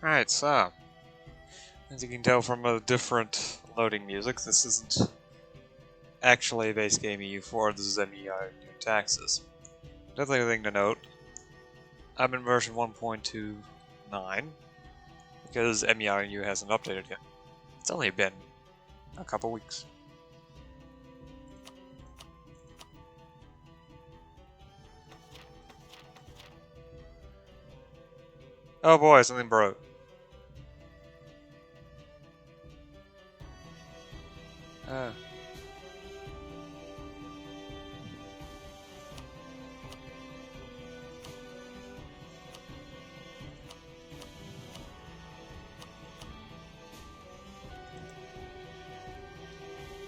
Alright, so, as you can tell from a different loading music, this isn't actually a base game EU4, this is MEIOU and Taxes. Another thing to note, I'm in version 1.29, because MEIOU hasn't updated yet. It's only been a couple weeks. Oh boy, something broke. Oh.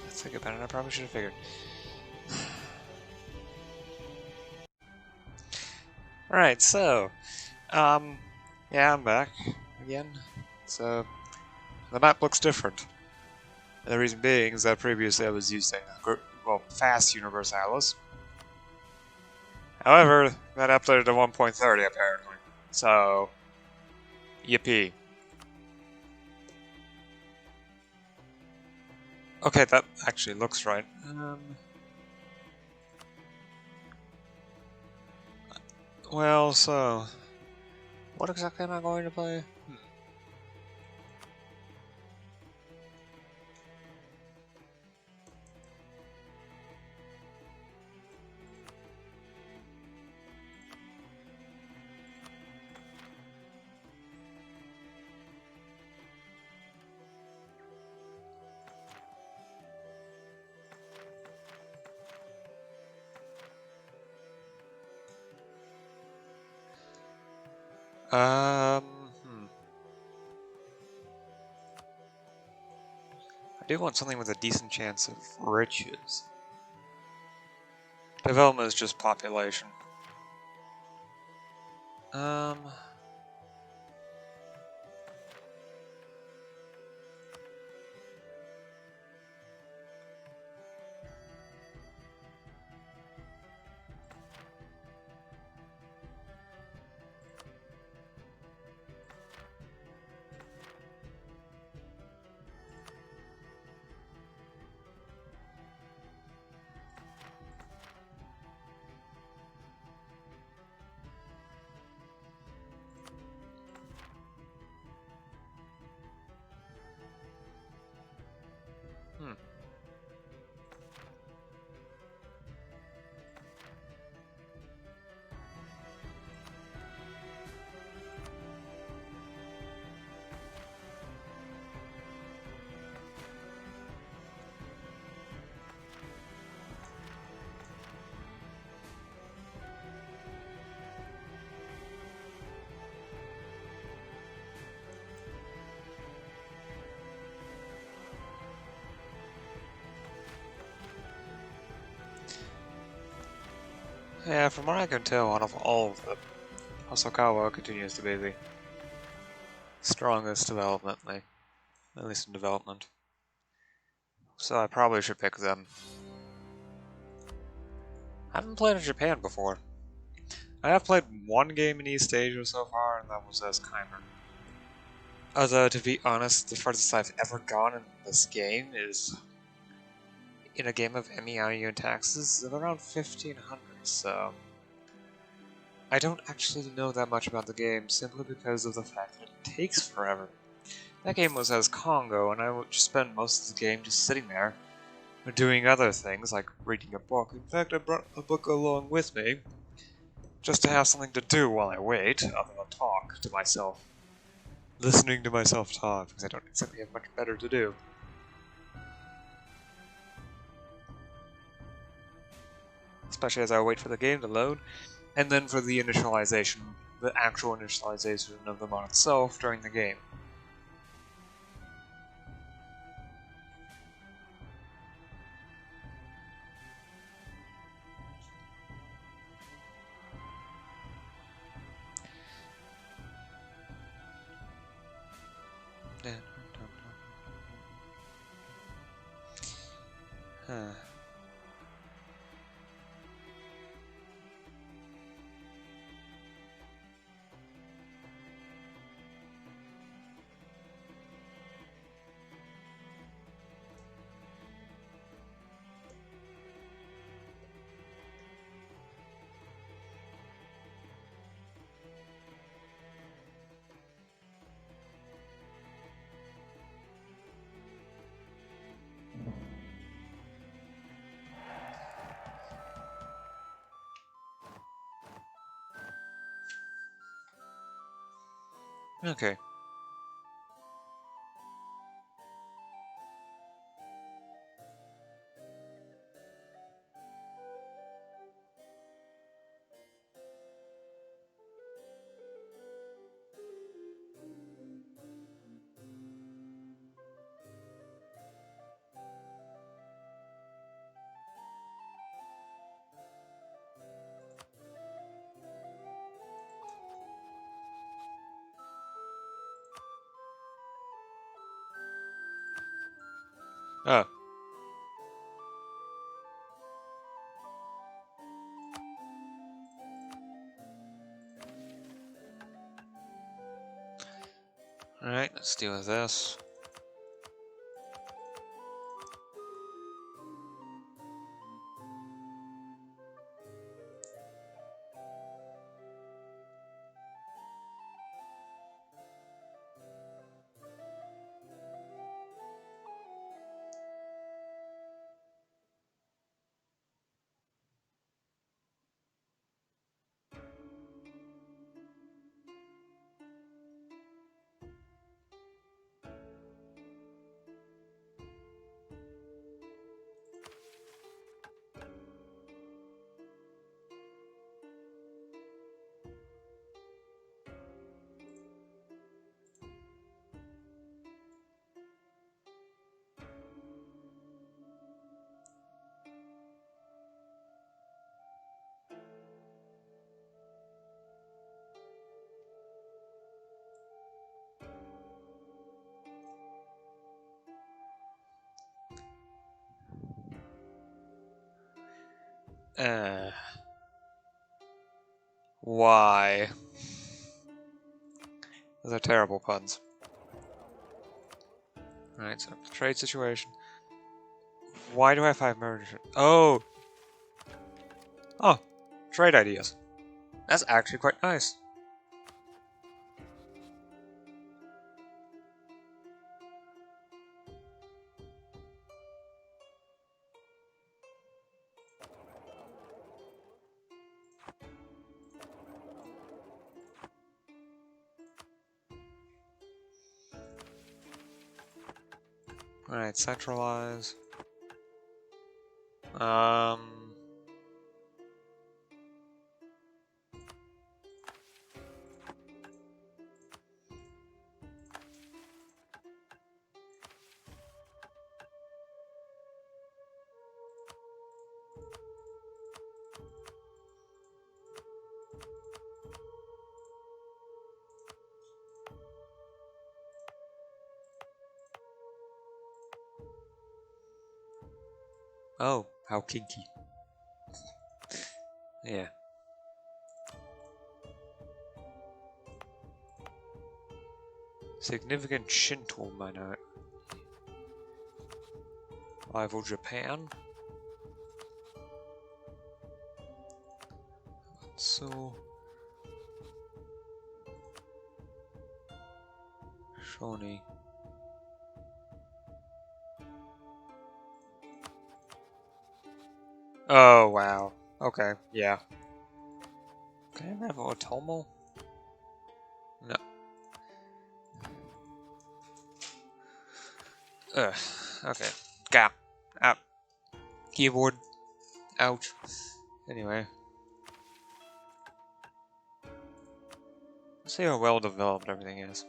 Let's think about it, I probably should have figured. Alright, so, yeah, I'm back again. So, the map looks different. And the reason being is that previously I was using, fast Universalis. However, that updated to 1.30 apparently. So, yippee. Okay, that actually looks right. Well, so, what exactly am I going to play? I do want something with a decent chance of riches. Development is just population. Yeah, from what I can tell, out of all of them, Hosokawa continues to be the strongest developmentally, at least in development. So I probably should pick them. I haven't played in Japan before. I have played one game in East Asia so far, and that was as Keimer. Although, to be honest, the farthest I've ever gone in this game is in a game of MEIOU and Taxes of around 1500, so I don't actually know that much about the game simply because of the fact that it takes forever. That game was as Congo, and I would just spend most of the game just sitting there doing other things like reading a book. In fact, I brought a book along with me just to have something to do while I wait, other than talk to myself. Listening to myself talk, because I don't exactly have much better to do. Especially as I wait for the game to load, and then for the initialization, the actual initialization of the mod itself during the game. Huh. Okay. Oh. Alright, let's deal with this. Why? Those are terrible puns. Alright, so the trade situation. Why do I have 5 merchant? Oh! Oh! Trade ideas. That's actually quite nice. Alright, centralize. Oh, how kinky. Yeah. Significant Shinto minority. Rival Japan. So Shoni. Oh wow. Okay, yeah. Can I have Otomo? No. Ugh. Okay. Gap. App. Keyboard. Ouch. Anyway. Let's see how well developed everything is.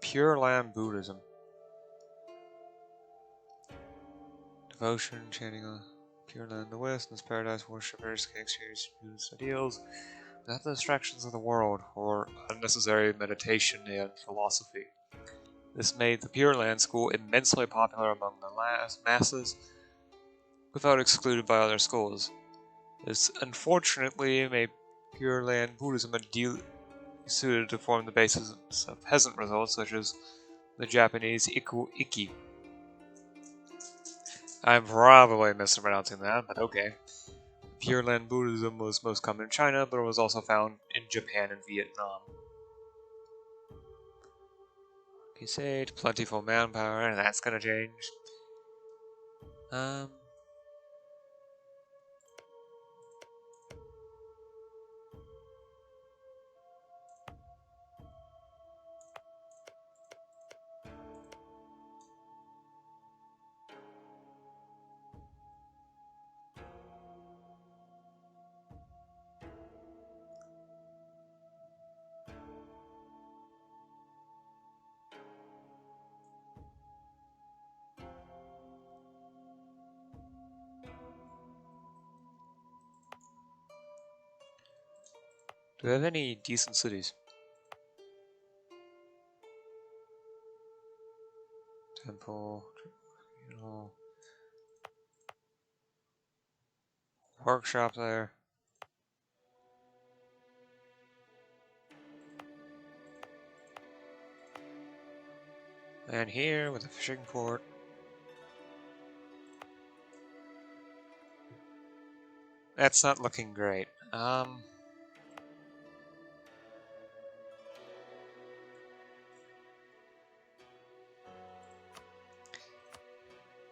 Pure Land Buddhism. Devotion, chanting on Pure Land in the West, and this paradise worshippers can exchange Buddhist ideals without the distractions of the world or unnecessary meditation and philosophy. This made the Pure Land school immensely popular among the masses, without excluded by other schools. This unfortunately made Pure Land Buddhism ideally suited to form the basis of peasant results such as the Japanese Iku Iki. I'm probably mispronouncing that, but okay. Pure Land Buddhism was most common in China, but it was also found in Japan and Vietnam. Crusade, plentiful manpower, and that's gonna change. Do we have any decent cities? Temple, you know, workshop there. And here with a fishing port. That's not looking great.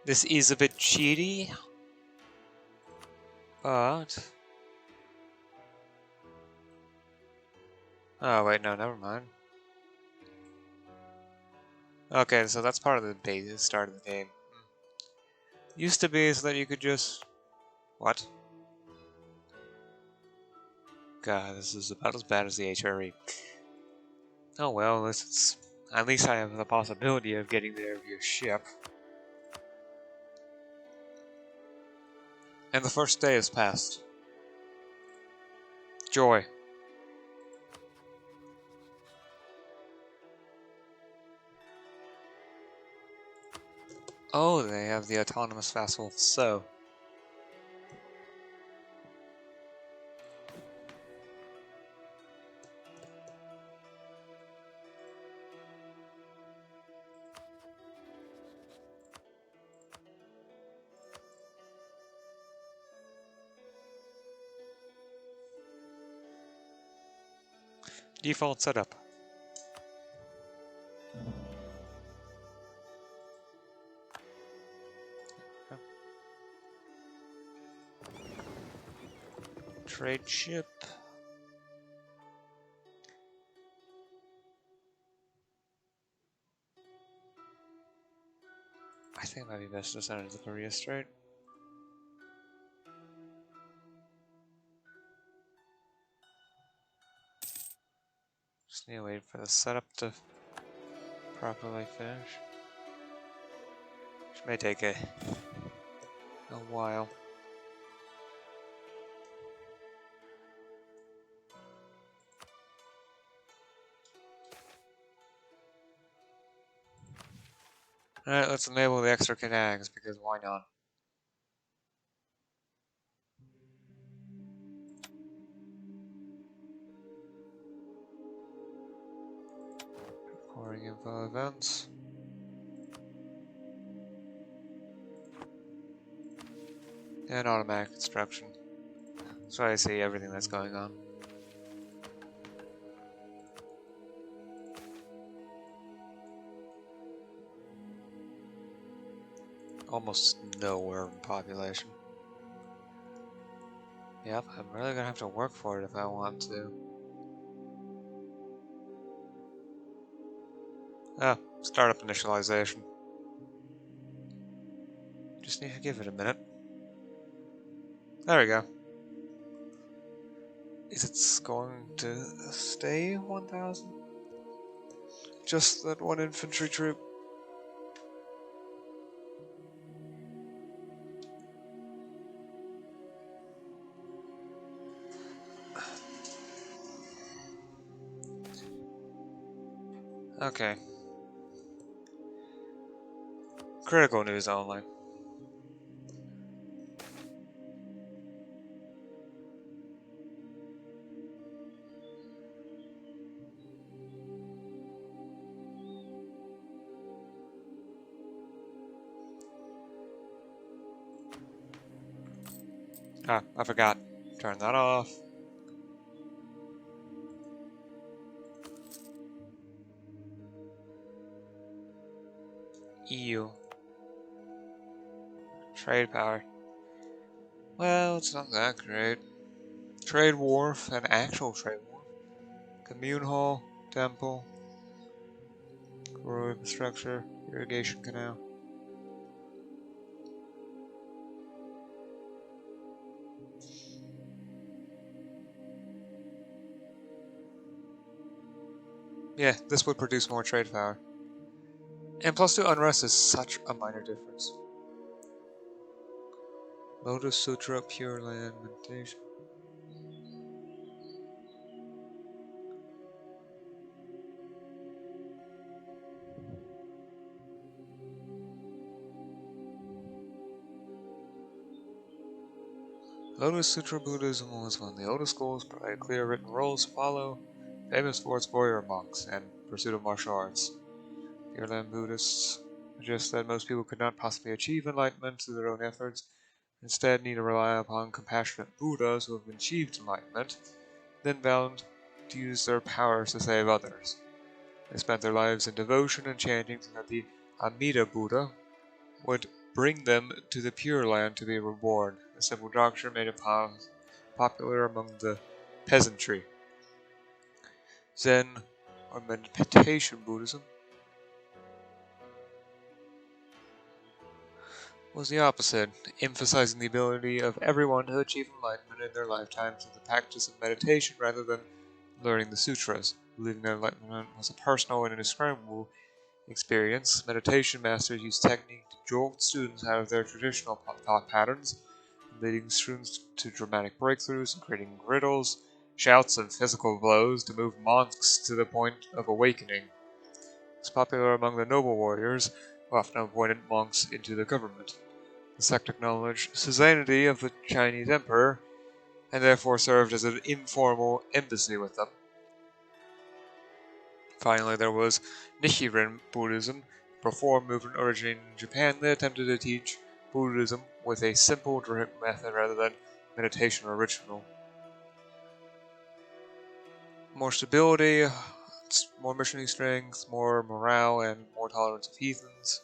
This is a bit cheaty, but... Oh, wait, no, never mind. Okay, so that's part of the base start of the game. Used to be so that you could just... What? God, this is about as bad as the HRE. Oh well, at least I have the possibility of getting there via ship. And the first day has passed. Joy. Oh, they have the autonomous festival, so... Default setup. Trade ship. I think it might be best to send it to the Korea Strait. Just need to wait for the setup to properly finish. Which may take a while. Alright, let's enable the extra canags, because why not? Recording info events. And automatic construction. So I see everything that's going on. Almost no urban population. Yep, I'm really gonna have to work for it if I want to. Ah, startup initialization. Just need to give it a minute. There we go. Is it going to stay 1,000? Just that one infantry troop. Okay. Critical news only. Ah, I forgot. Turn that off. EU. Trade power. Well, it's not that great. Trade wharf, an actual trade wharf. Commune hall, temple. Rural infrastructure, irrigation canal. Yeah, this would produce more trade power. And plus 2 unrest is such a minor difference. Lotus Sutra, Pure Land, Meditation. Lotus Sutra Buddhism was one of the oldest schools, provided clear written rules to follow, famous for its warrior monks and pursuit of martial arts. Pure Land Buddhists suggest that most people could not possibly achieve enlightenment through their own efforts, instead need to rely upon compassionate Buddhas who have achieved enlightenment, then bound to use their powers to save others. They spent their lives in devotion and chanting so that the Amida Buddha would bring them to the Pure Land to be reborn. A simple doctrine made it popular among the peasantry. Zen, or meditation Buddhism, was the opposite, emphasizing the ability of everyone to achieve enlightenment in their lifetime through the practice of meditation rather than learning the sutras. Believing that enlightenment was a personal and indescribable experience, meditation masters use technique to jolt students out of their traditional thought patterns, leading students to dramatic breakthroughs and creating riddles, shouts, and physical blows to move monks to the point of awakening. It's popular among the noble warriors, who often appointed monks into the government. The sect acknowledged suzerainty of the Chinese emperor, and therefore served as an informal embassy with them. Finally, there was Nichiren Buddhism, a reform movement originating in Japan that attempted to teach Buddhism with a simple, direct method rather than meditation or ritual. More stability, more missionary strength, more morale, and more tolerance of heathens.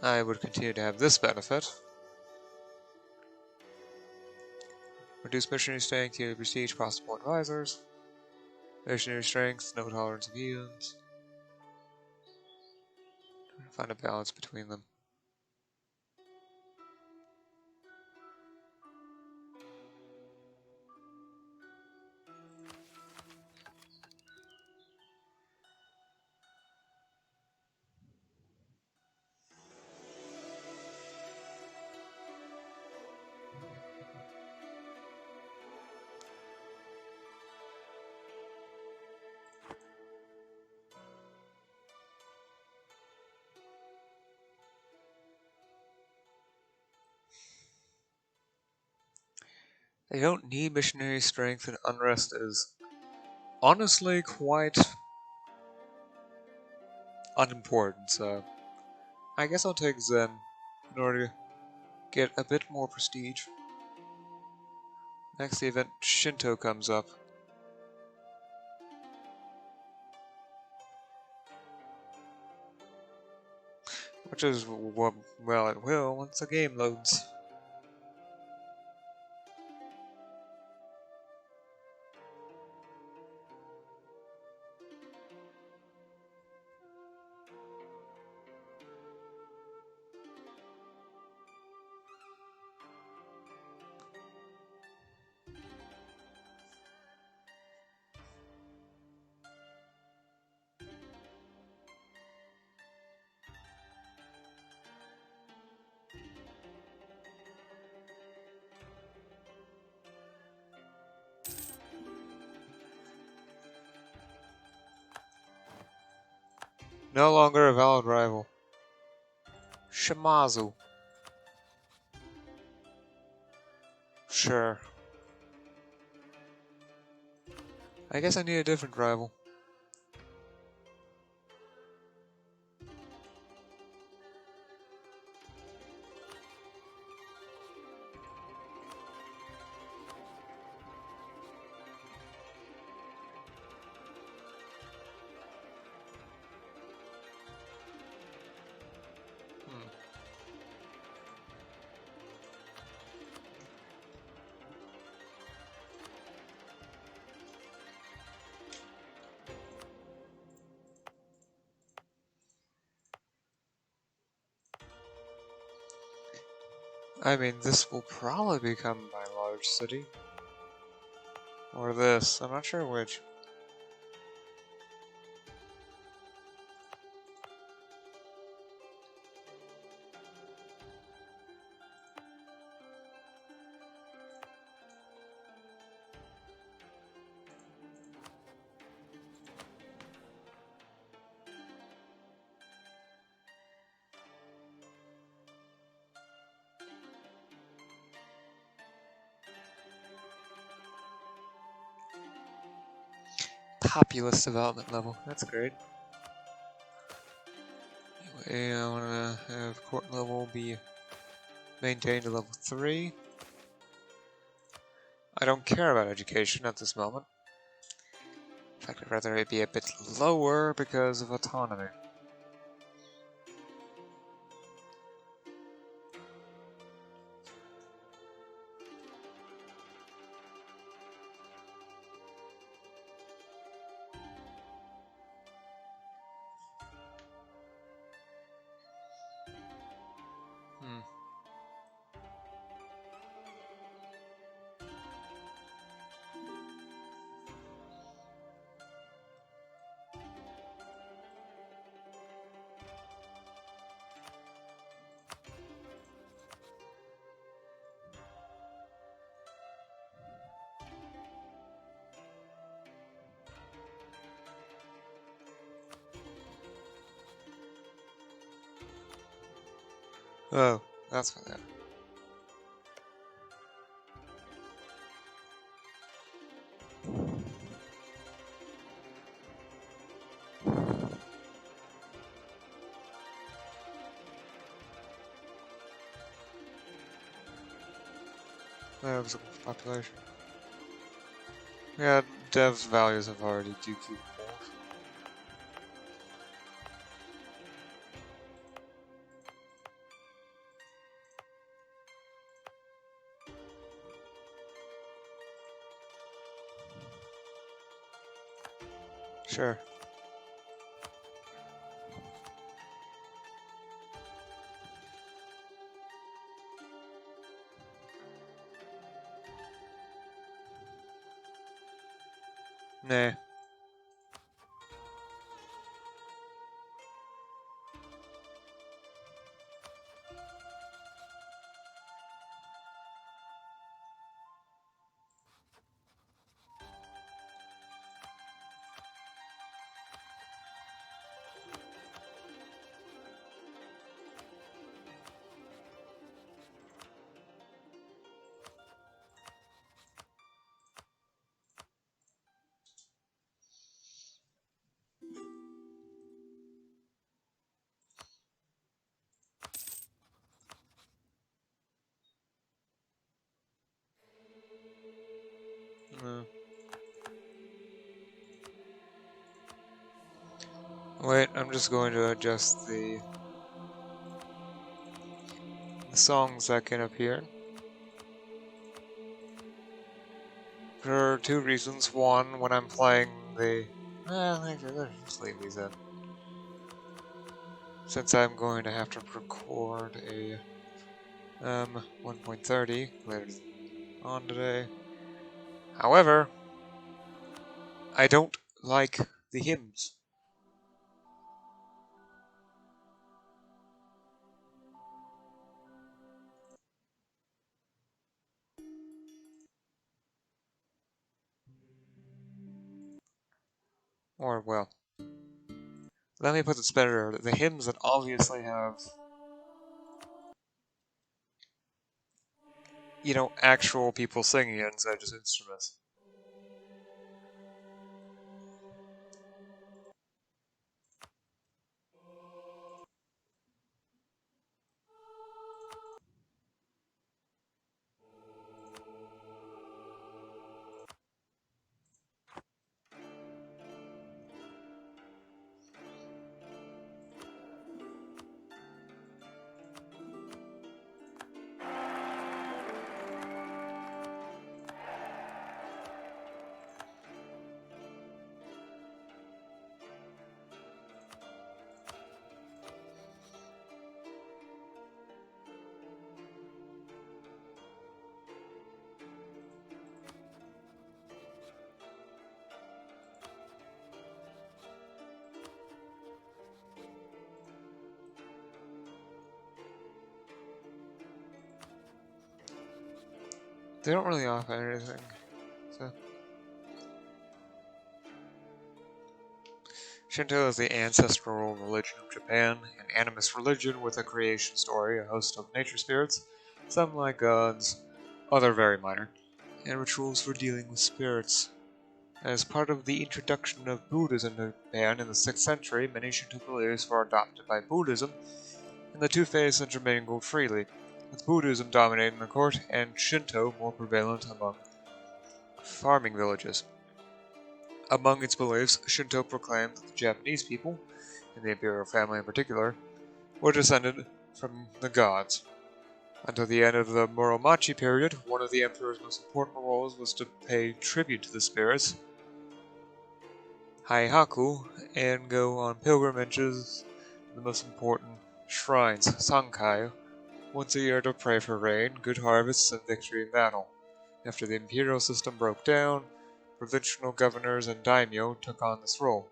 I would continue to have this benefit. Reduce missionary strength, yearly prestige, possible advisors. Missionary strength, no tolerance of heathens. Find a balance between them. They don't need missionary strength, and unrest is honestly quite unimportant, so I guess I'll take Zen in order to get a bit more prestige. Next, the event Shinto comes up. Which is, well, it will once the game loads. No longer a valid rival. Shimazu. Sure. I guess I need a different rival. I mean, this will probably become my large city. Or this. I'm not sure which. populous development level. That's great. Anyway, I want to have court level be maintained to level 3. I don't care about education at this moment. In fact, I'd rather it be a bit lower because of autonomy. Oh, that's what that. That was a population. Yeah, dev's values have already decreased. Sure. Nah. No. Wait, I'm just going to adjust the songs that can appear. For 2 reasons. One, when I'm playing the... Well, actually, let's just leave these in. Since I'm going to have to record a 1.30 later on today. However, I don't like the hymns. Or, well, let me put this better. The hymns that obviously have, you know, actual people singing it instead of just instruments. They don't really offer anything, so... Shinto is the ancestral religion of Japan, an animist religion with a creation story, a host of nature spirits, some like gods, other very minor, and rituals for dealing with spirits. As part of the introduction of Buddhism to Japan in the 6th century, many Shinto beliefs were adopted by Buddhism, and the two faiths intermingled freely, with Buddhism dominating the court and Shinto more prevalent among farming villages. Among its beliefs, Shinto proclaimed that the Japanese people, and the imperial family in particular, were descended from the gods. Until the end of the Muromachi period, one of the emperor's most important roles was to pay tribute to the spirits, Heihaku, and go on pilgrimages to the most important shrines, Sankai, once a year to pray for rain, good harvests, and victory in battle. After the imperial system broke down, provincial governors and daimyo took on this role,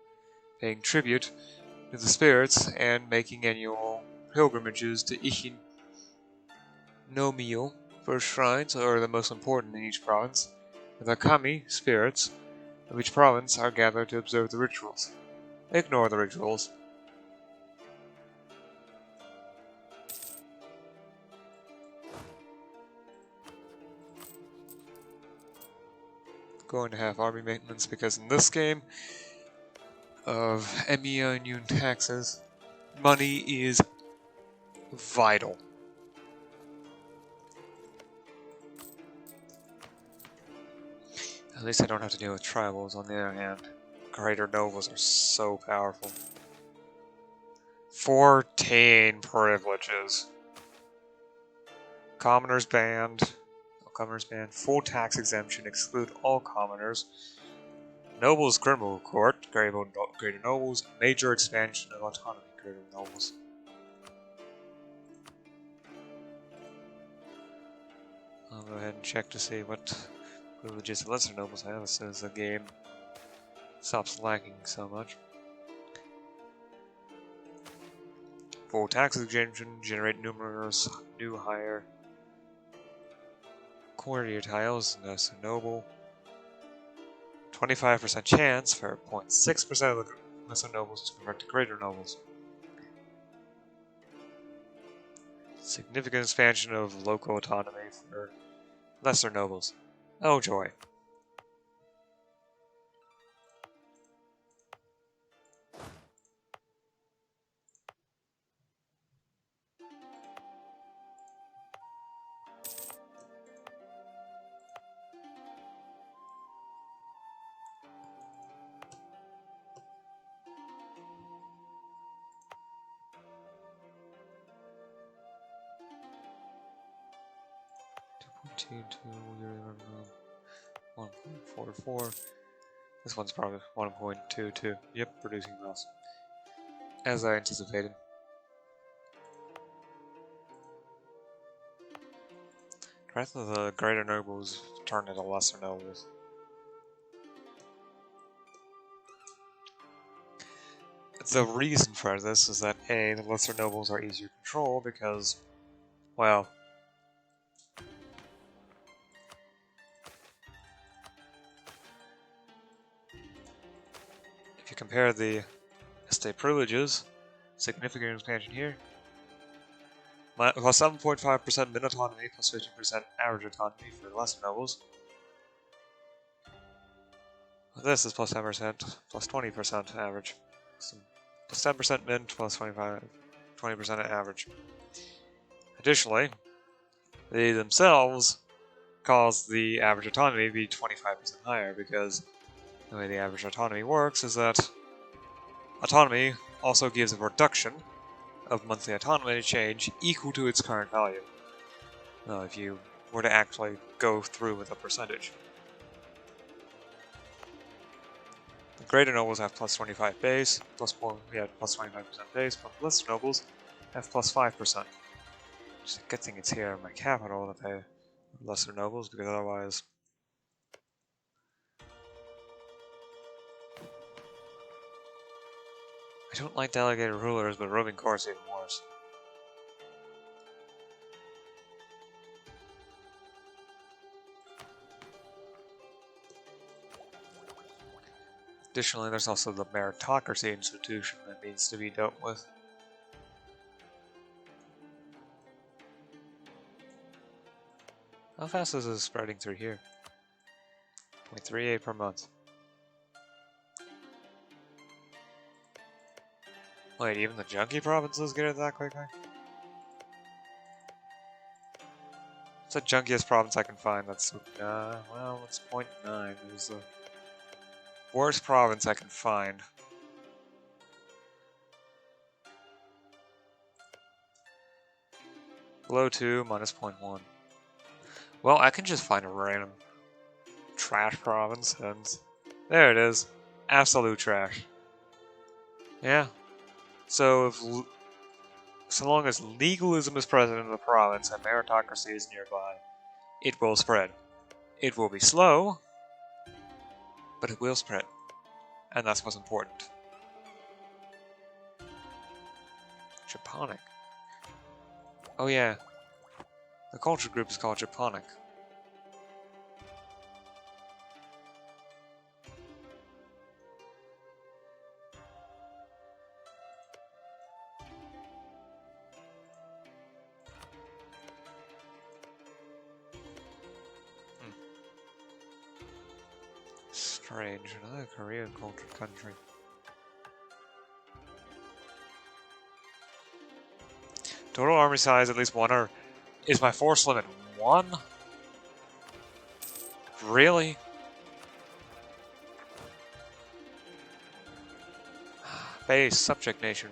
paying tribute to the spirits and making annual pilgrimages to Ichin no Mio, for shrines are the most important in each province, and the kami, spirits, of each province are gathered to observe the rituals. Ignore the rituals. Going to have army maintenance because in this game of MEIOU and Taxes, money is vital. At least I don't have to deal with tribals. On the other hand, greater nobles are so powerful. 14 privileges. Commoners banned. No commoners banned. Full tax exemption. Exclude all commoners. Nobles criminal court. Greater nobles. Major expansion of autonomy. Greater nobles. I'll go ahead and check to see what privileges the lesser nobles have as soon as the game stops lagging so much. Full tax exemption, generate numerous new higher courtier tiles, lesser noble. 25% chance for 0.6% of the lesser nobles to convert to greater nobles. Significant expansion of local autonomy for lesser nobles. Oh joy. Two, 1.44. This one's probably 1.22. Yep, producing mouse. As I anticipated. The rest of the greater nobles turn into lesser nobles. The reason for this is that A, the lesser nobles are easier to control because, well, if you compare the estate privileges, significant expansion here, plus 7.5% min autonomy, plus 15% average autonomy for lesser nobles. This is plus 10%, plus 20% average. So plus 10% min, plus 20% average. Additionally, they themselves cause the average autonomy to be 25% higher because the way the average autonomy works is that autonomy also gives a reduction of monthly autonomy change equal to its current value. Now, if you were to actually go through with a percentage. The greater nobles have plus 25 base, plus 25% base, but lesser nobles have plus 5%. It's a good thing it's here in my capital to pay lesser nobles, because otherwise I don't like delegated rulers, but roving courts even worse. Additionally, there's also the meritocracy institution that needs to be dealt with. How fast is this spreading through here? 0.38 per month. Wait, even the junkie provinces get it that quickly? It's the junkiest province I can find. That's well, it's 0.9. It was the worst province I can find. Below 2, minus 0.1. Well, I can just find a random trash province, and there it is. Absolute trash. Yeah. So so long as legalism is present in the province and meritocracy is nearby, it will spread. It will be slow, but it will spread. And that's what's important. Japonic. Oh yeah. The culture group is called Japonic. Strange. Another Korean culture country. Total army size, at least one, or is my force limit 1? Really? Base, subject nation.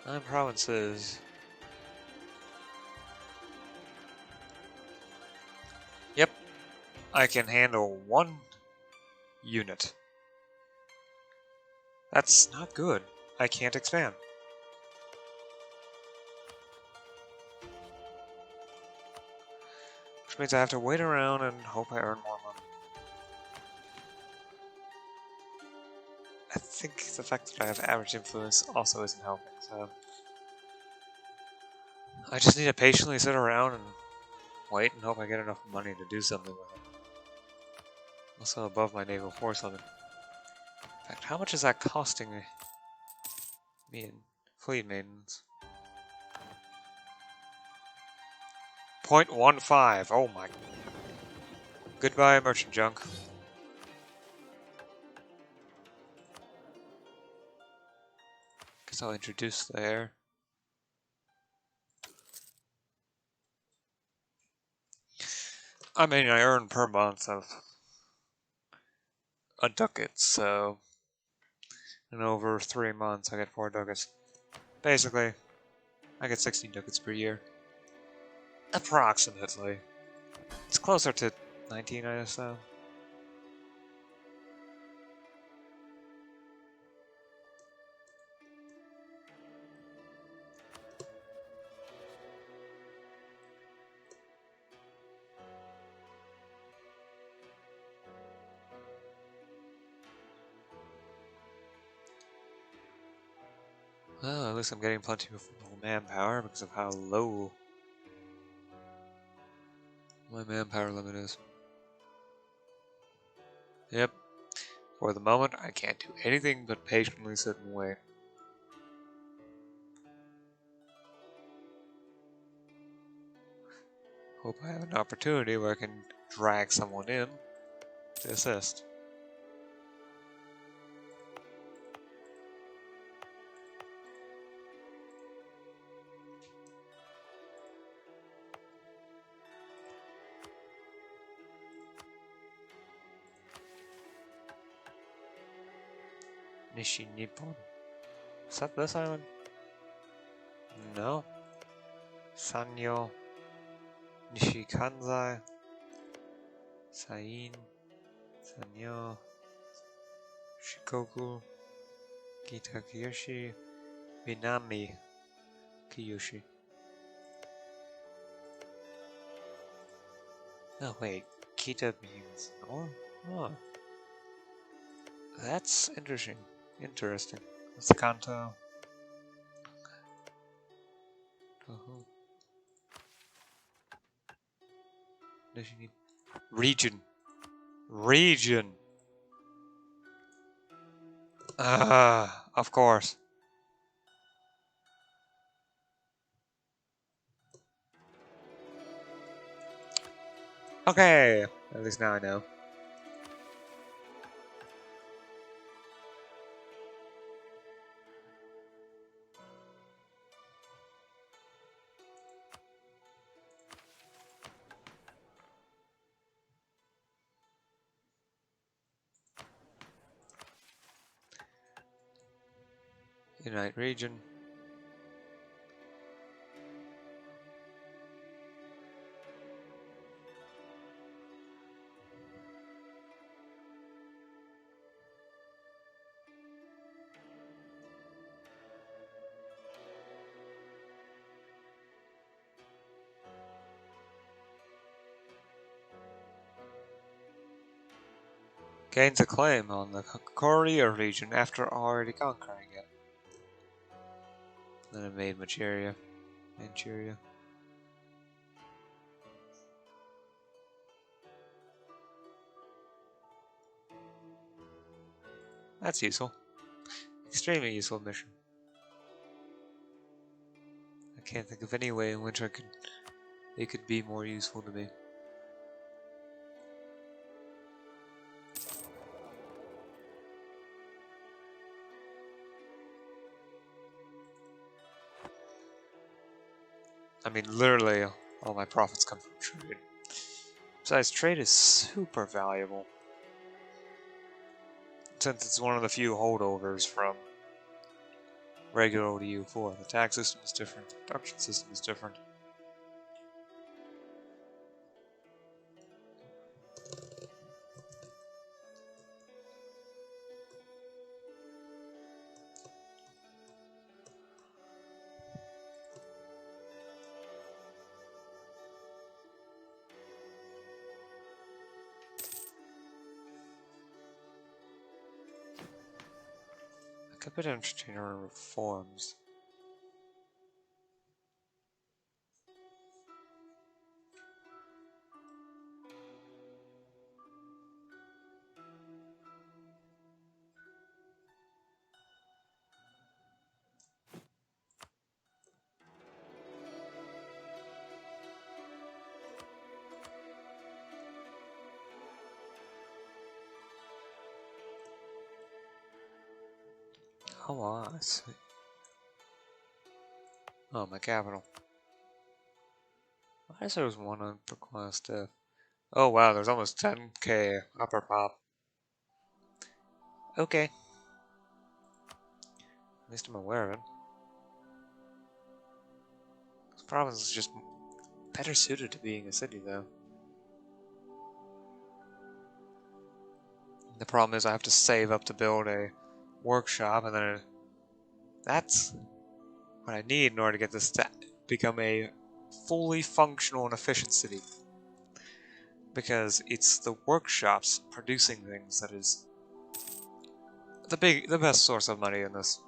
9 provinces. Yep. I can handle 1 unit. That's not good. I can't expand. Which means I have to wait around and hope I earn more money. I think the fact that I have average influence also isn't helping, so... I just need to patiently sit around and wait and hope I get enough money to do something with it. Also above my naval force limit. In fact, how much is that costing me in fleet maintenance? 0.15, oh my... Goodbye, merchant junk. Guess I'll introduce there. I mean, I earn per month of a ducat, so in over 3 months I get 4 ducats. Basically, I get 16 ducats per year. Approximately. It's closer to 19, I assume. Well, at least I'm getting plenty of manpower because of how low my manpower limit is. Yep. For the moment, I can't do anything but patiently sit and wait. Hope I have an opportunity where I can drag someone in to assist. Nishi Nippon. Is that this island? No. Sanyo. Nishikanzai. Sain. Sanyo. Shikoku. Kitakiyoshi. Minami. Kiyoshi. Oh wait, Kita means north? Oh. That's interesting. Interesting. What's the Kanto? Region. Region. Ah, of course. Okay, at least now I know. Unite region. Gains a claim on the Korea region after already conquering it. Then it made Manchuria. That's useful. Extremely useful mission. I can't think of any way in which it could be more useful to me. I mean, literally, all my profits come from trade. Besides, trade is super valuable. Since it's one of the few holdovers from regular ODU4. The tax system is different, the production system is different. I could put entertainer reforms. Oh, I see. Oh, my capital. I guess there was one on per class stuff. Oh wow, there's almost 10k upper pop. Okay. At least I'm aware of it. This province is just better suited to being a city, though. The problem is I have to save up to build a workshop, and then that's what I need in order to get this to become a fully functional and efficient city. Because it's the workshops producing things that is the best source of money in this.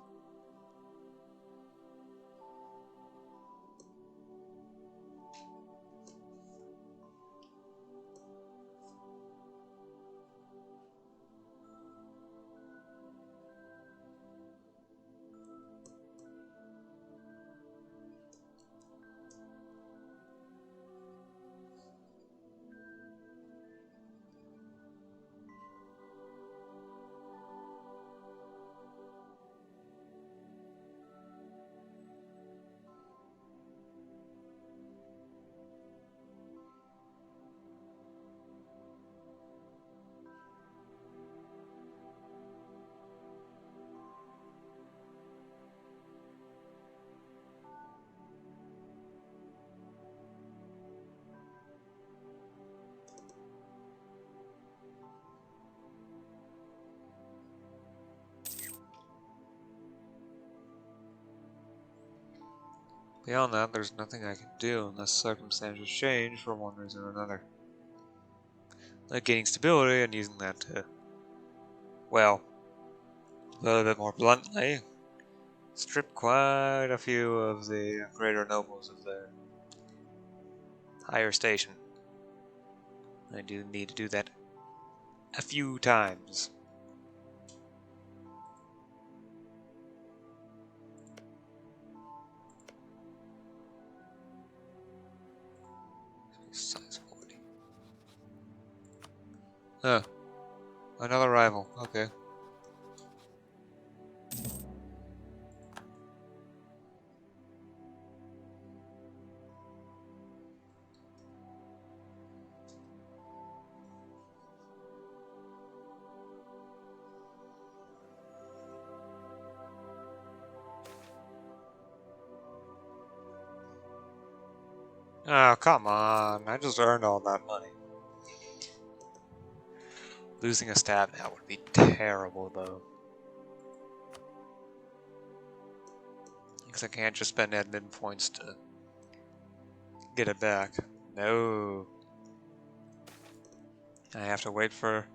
Beyond that, there's nothing I can do unless circumstances change for one reason or another. Like gaining stability and using that to, well, a little bit more bluntly, strip quite a few of the greater nobles of their higher station. I do need to do that a few times. Size 40. Oh, another rival. Okay. Oh, come on. I just earned all that money. Losing a stab now would be terrible, though. Because I can't just spend admin points to get it back. No. I have to wait for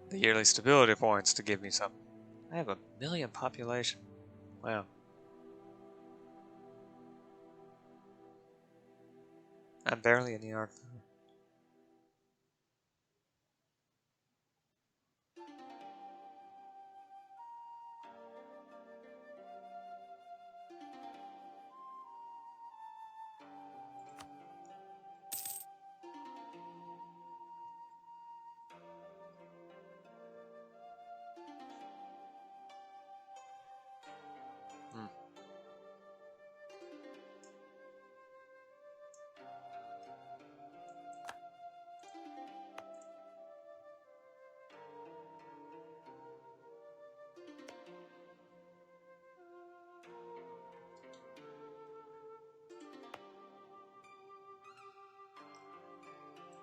the yearly stability points to give me some. I have 1,000,000 population. Wow. I'm barely in the arc. Hmm.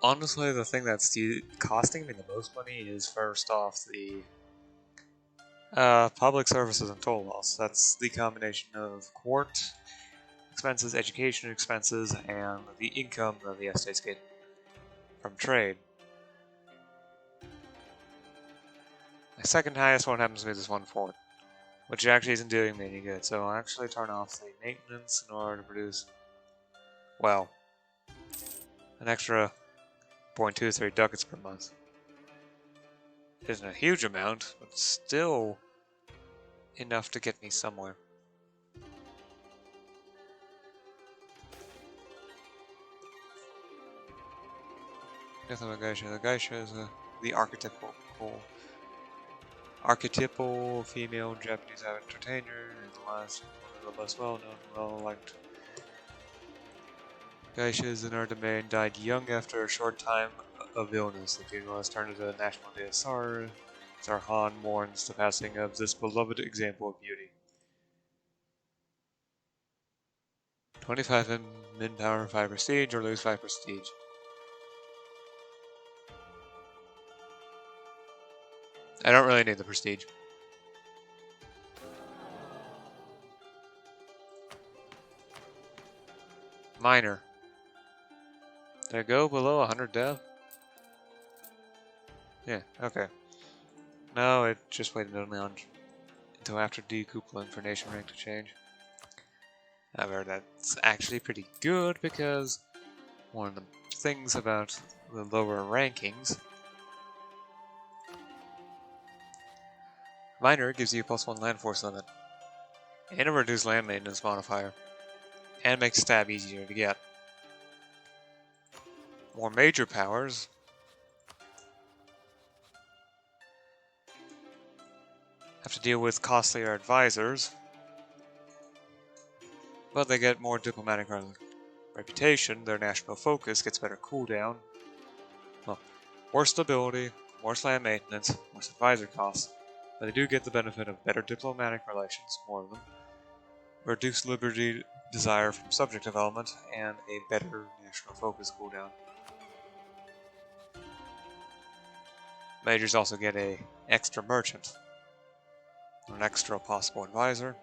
Honestly, the thing that's costing me the most money is first off the public services and toll loss. That's the combination of court expenses, education expenses, and the income that the estates get from trade. My second highest one happens to be this 1/4, which actually isn't doing me any good. So I'll actually turn off the maintenance in order to produce, well, an extra 0.23 ducats per month. It isn't a huge amount, but still enough to get me somewhere. Nothing about Geisha. The Geisha is the archetypal female Japanese entertainer, and the last one of the most well-known, well-liked geishas in our domain died young after a short time of illness. The funeral has turned into a national day of sorrow. Zarhan mourns the passing of this beloved example of beauty. 25 in min power, 5 prestige, or lose 5 prestige. I don't really need the prestige. Minor. Did I go below 100 dev? Yeah, okay. No, it just waited until after decoupling for nation rank to change. However, that's actually pretty good because one of the things about the lower rankings, minor gives you a +1 land force limit, and a reduced land maintenance modifier, and makes stab easier to get. More major powers have to deal with costlier advisors, but they get more diplomatic reputation, their national focus gets better cooldown, well, worse stability, worse land maintenance, worse advisor costs, but they do get the benefit of better diplomatic relations, more of them, reduced liberty desire from subject development, and a better national focus cooldown. Majors also get a extra merchant, an extra possible advisor.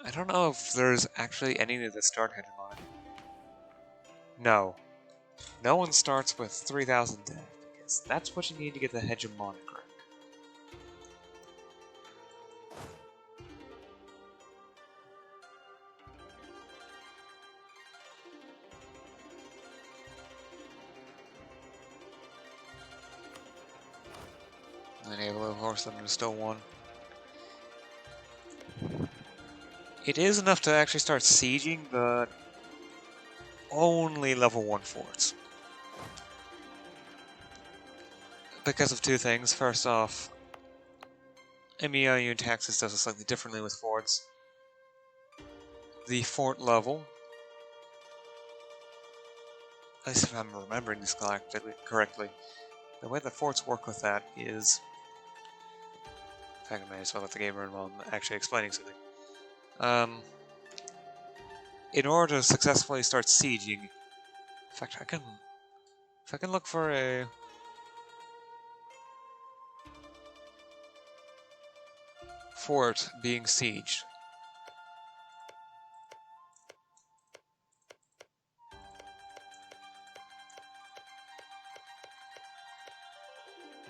I don't know if there's actually any that start hegemonic. No. No one starts with 3,000 dev, because that's what you need to get the hegemonic rank. Enable of course them to still one. It is enough to actually start sieging, but only level 1 forts. Because of two things. First off, MEIOU and Taxes does it slightly differently with forts. The fort level, at least if I'm remembering this correctly, the way the forts work with that is, if I may as well let the game run while I'm actually explaining something. In order to successfully start sieging, in fact, if I can look for a fort being sieged.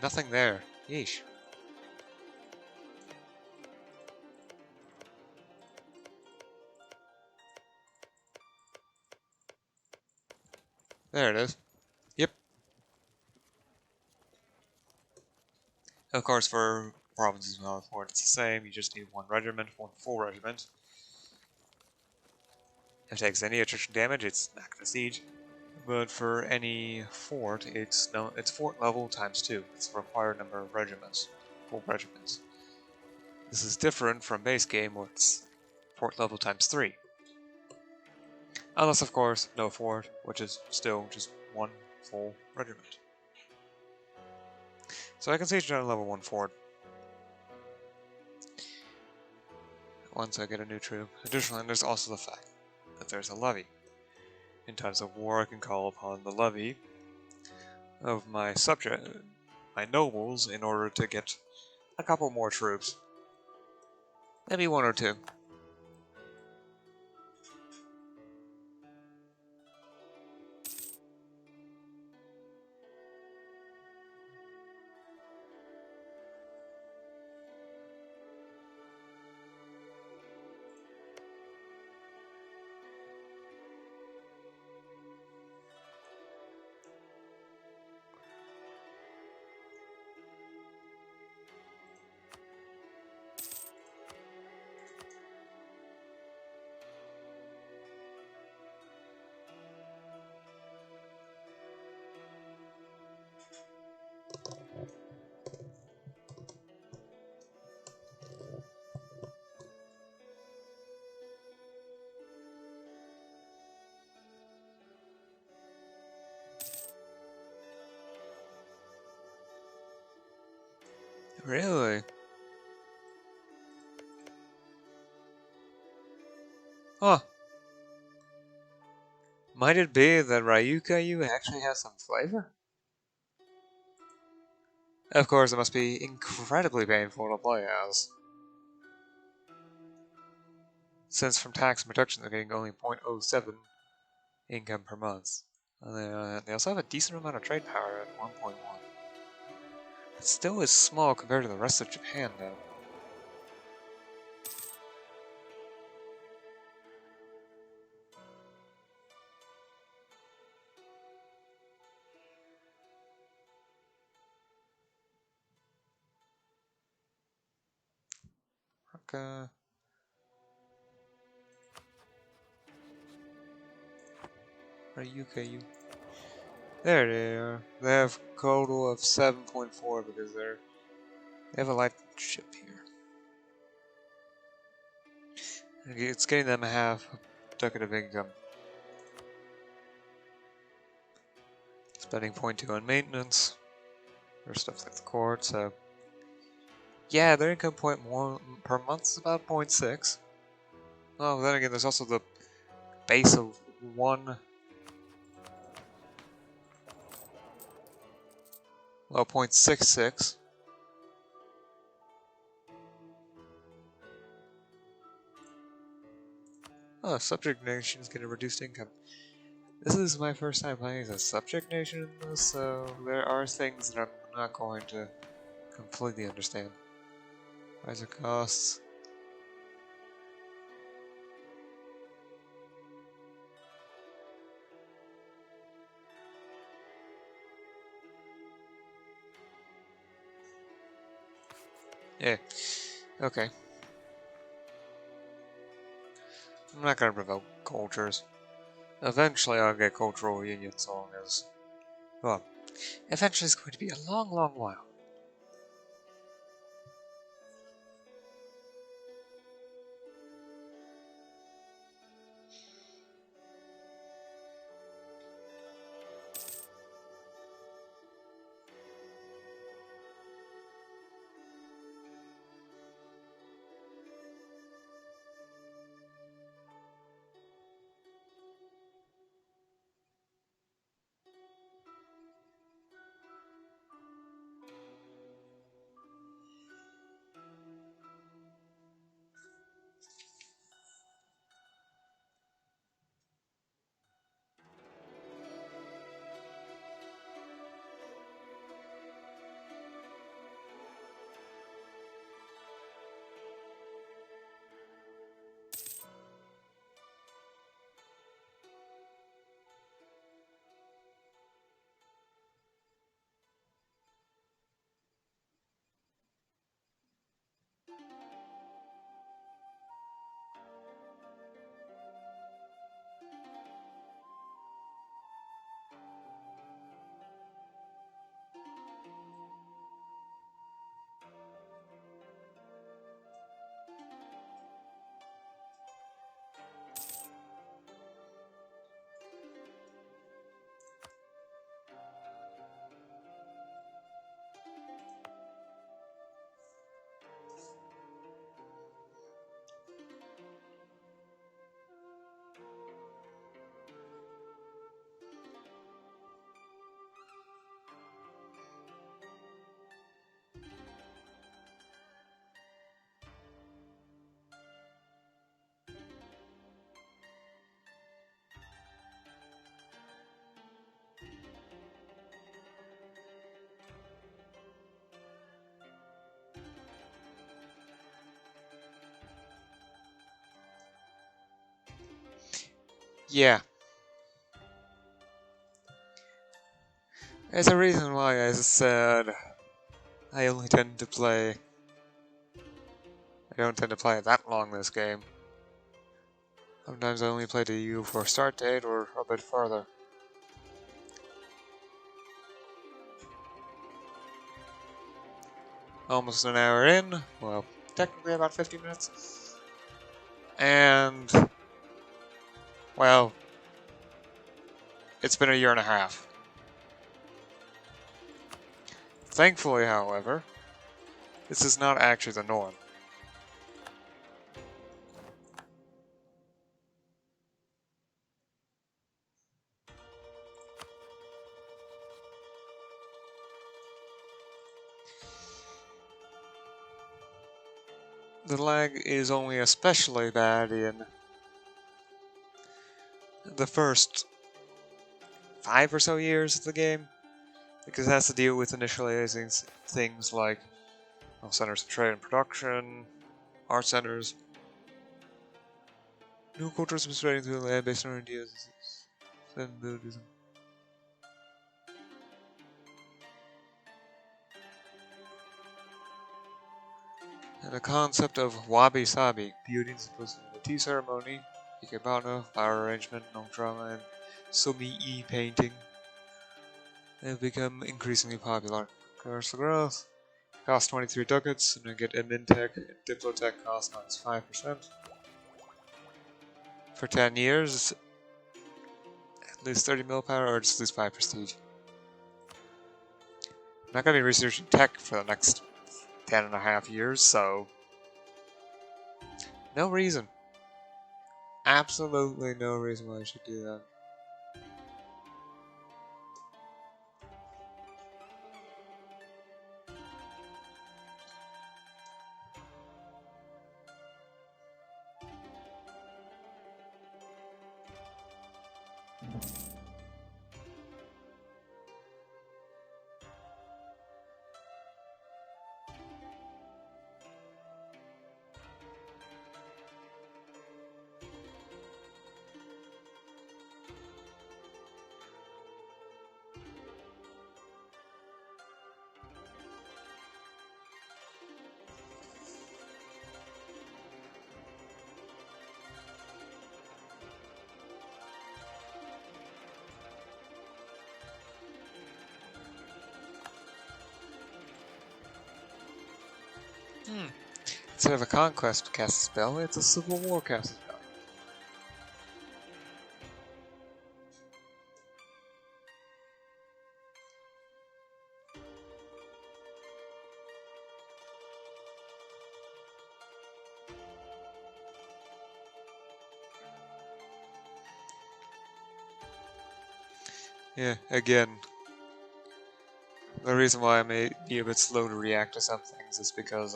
Nothing there. Yeesh. There it is. Yep. Of course, for provinces without a fort, it's the same. You just need one regiment, one full regiment. If it takes any attrition damage, it's not gonna siege. But for any fort, it's fort level times 2. It's the required number of regiments, full regiments. This is different from base game, where it's fort level times 3. Unless, of course, no fort, which is still just one full regiment. So I can siege down a level 1 fort once I get a new troop. Additionally, there's also the fact that there's a levy. In times of war, I can call upon the levy of my my nobles, in order to get a couple more troops. Maybe 1 or 2. Really? Huh. Might it be that MEIOU actually has some flavor? Of course, it must be incredibly painful to play as, since from tax and production they're getting only 0.07 income per month. And they also have a decent amount of trade power at 1.1. It still is small compared to the rest of Japan, though. Okay. MEIOU. There they are. They have a total of 7.4 because they have a light ship here. It's getting them half a ducat of income. Spending 0.2 on maintenance or stuff like the court, so yeah, their income point per month is about 0.6. Oh, then again, there's also the base of 1. Well, 0.66. Oh, subject nation is getting reduced income. This is my first time playing as a subject nation in this, so there are things that I'm not going to completely understand. Rise of costs. Yeah, okay. I'm not gonna provoke cultures. Eventually I'll get cultural reunion so long as... Well, eventually it's going to be a long, long while. Yeah. There's a reason why I said I only tend to play. I don't tend to play that long this game. Sometimes I only play the EU for start date or a bit further. Almost an hour in. Well, technically about 50 minutes. And, well, it's been a year and a half. Thankfully, however, this is not actually the norm. The lag is only especially bad in the first 5 or so years of the game, because it has to deal with initializing things like centers of trade and production, art centers, new cultures spreading through the land based on ideas and Buddhism. And the concept of wabi-sabi, beauty supposed to be a tea ceremony, ikebana, flower arrangement, no drama, and sumi-e painting have become increasingly popular. Commercial growth costs 23 ducats, and I get admin tech and diplotech costs -5%. For 10 years, at least 30 mil power or just lose 5 prestige. I'm not going to be researching tech for the next 10.5 years, so no reason. Absolutely no reason why I should do that. Instead of a conquest cast spell, it's a civil war cast spell. Yeah, again, the reason why I may be a bit slow to react to some things is because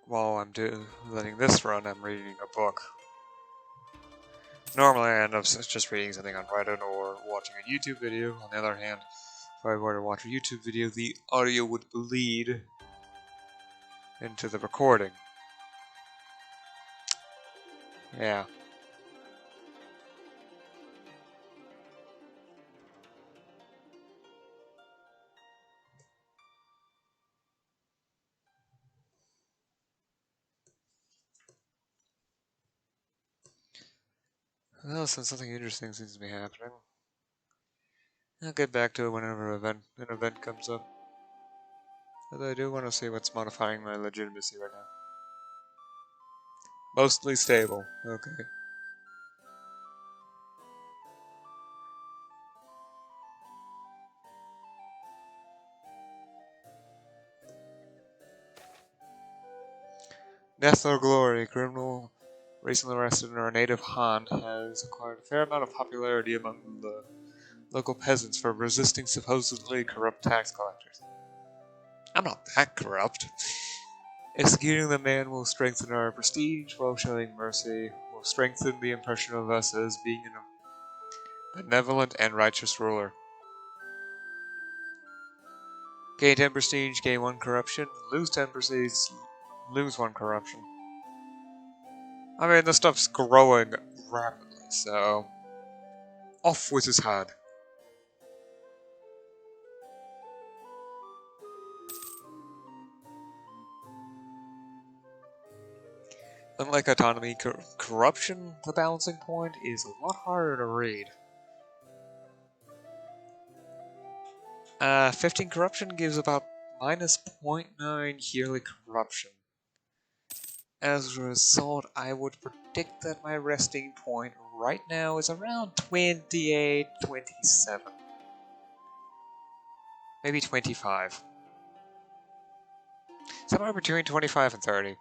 while I'm letting this run, I'm reading a book. Normally I end up just reading something on Reddit or watching a YouTube video. On the other hand, if I were to watch a YouTube video, the audio would bleed into the recording. Yeah. Well, since something interesting seems to be happening, I'll get back to it whenever an event comes up. Although I do want to see what's modifying my legitimacy right now. Mostly stable. Okay. Death or Glory, criminal recently arrested in our native Han, has acquired a fair amount of popularity among the local peasants for resisting supposedly corrupt tax collectors. I'm not that corrupt. Executing the man will strengthen our prestige, while showing mercy will strengthen the impression of us as being a benevolent and righteous ruler. Gain 10 prestige, gain 1 corruption. Lose 10 prestige, lose 1 corruption. I mean, this stuff's growing rapidly, so off with his head. Unlike autonomy, corruption, the balancing point, is a lot harder to read. 15 corruption gives about minus 0.9 yearly corruption. As a result, I would predict that my resting point right now is around 28, 27. Maybe 25. Somewhere between 25 and 30.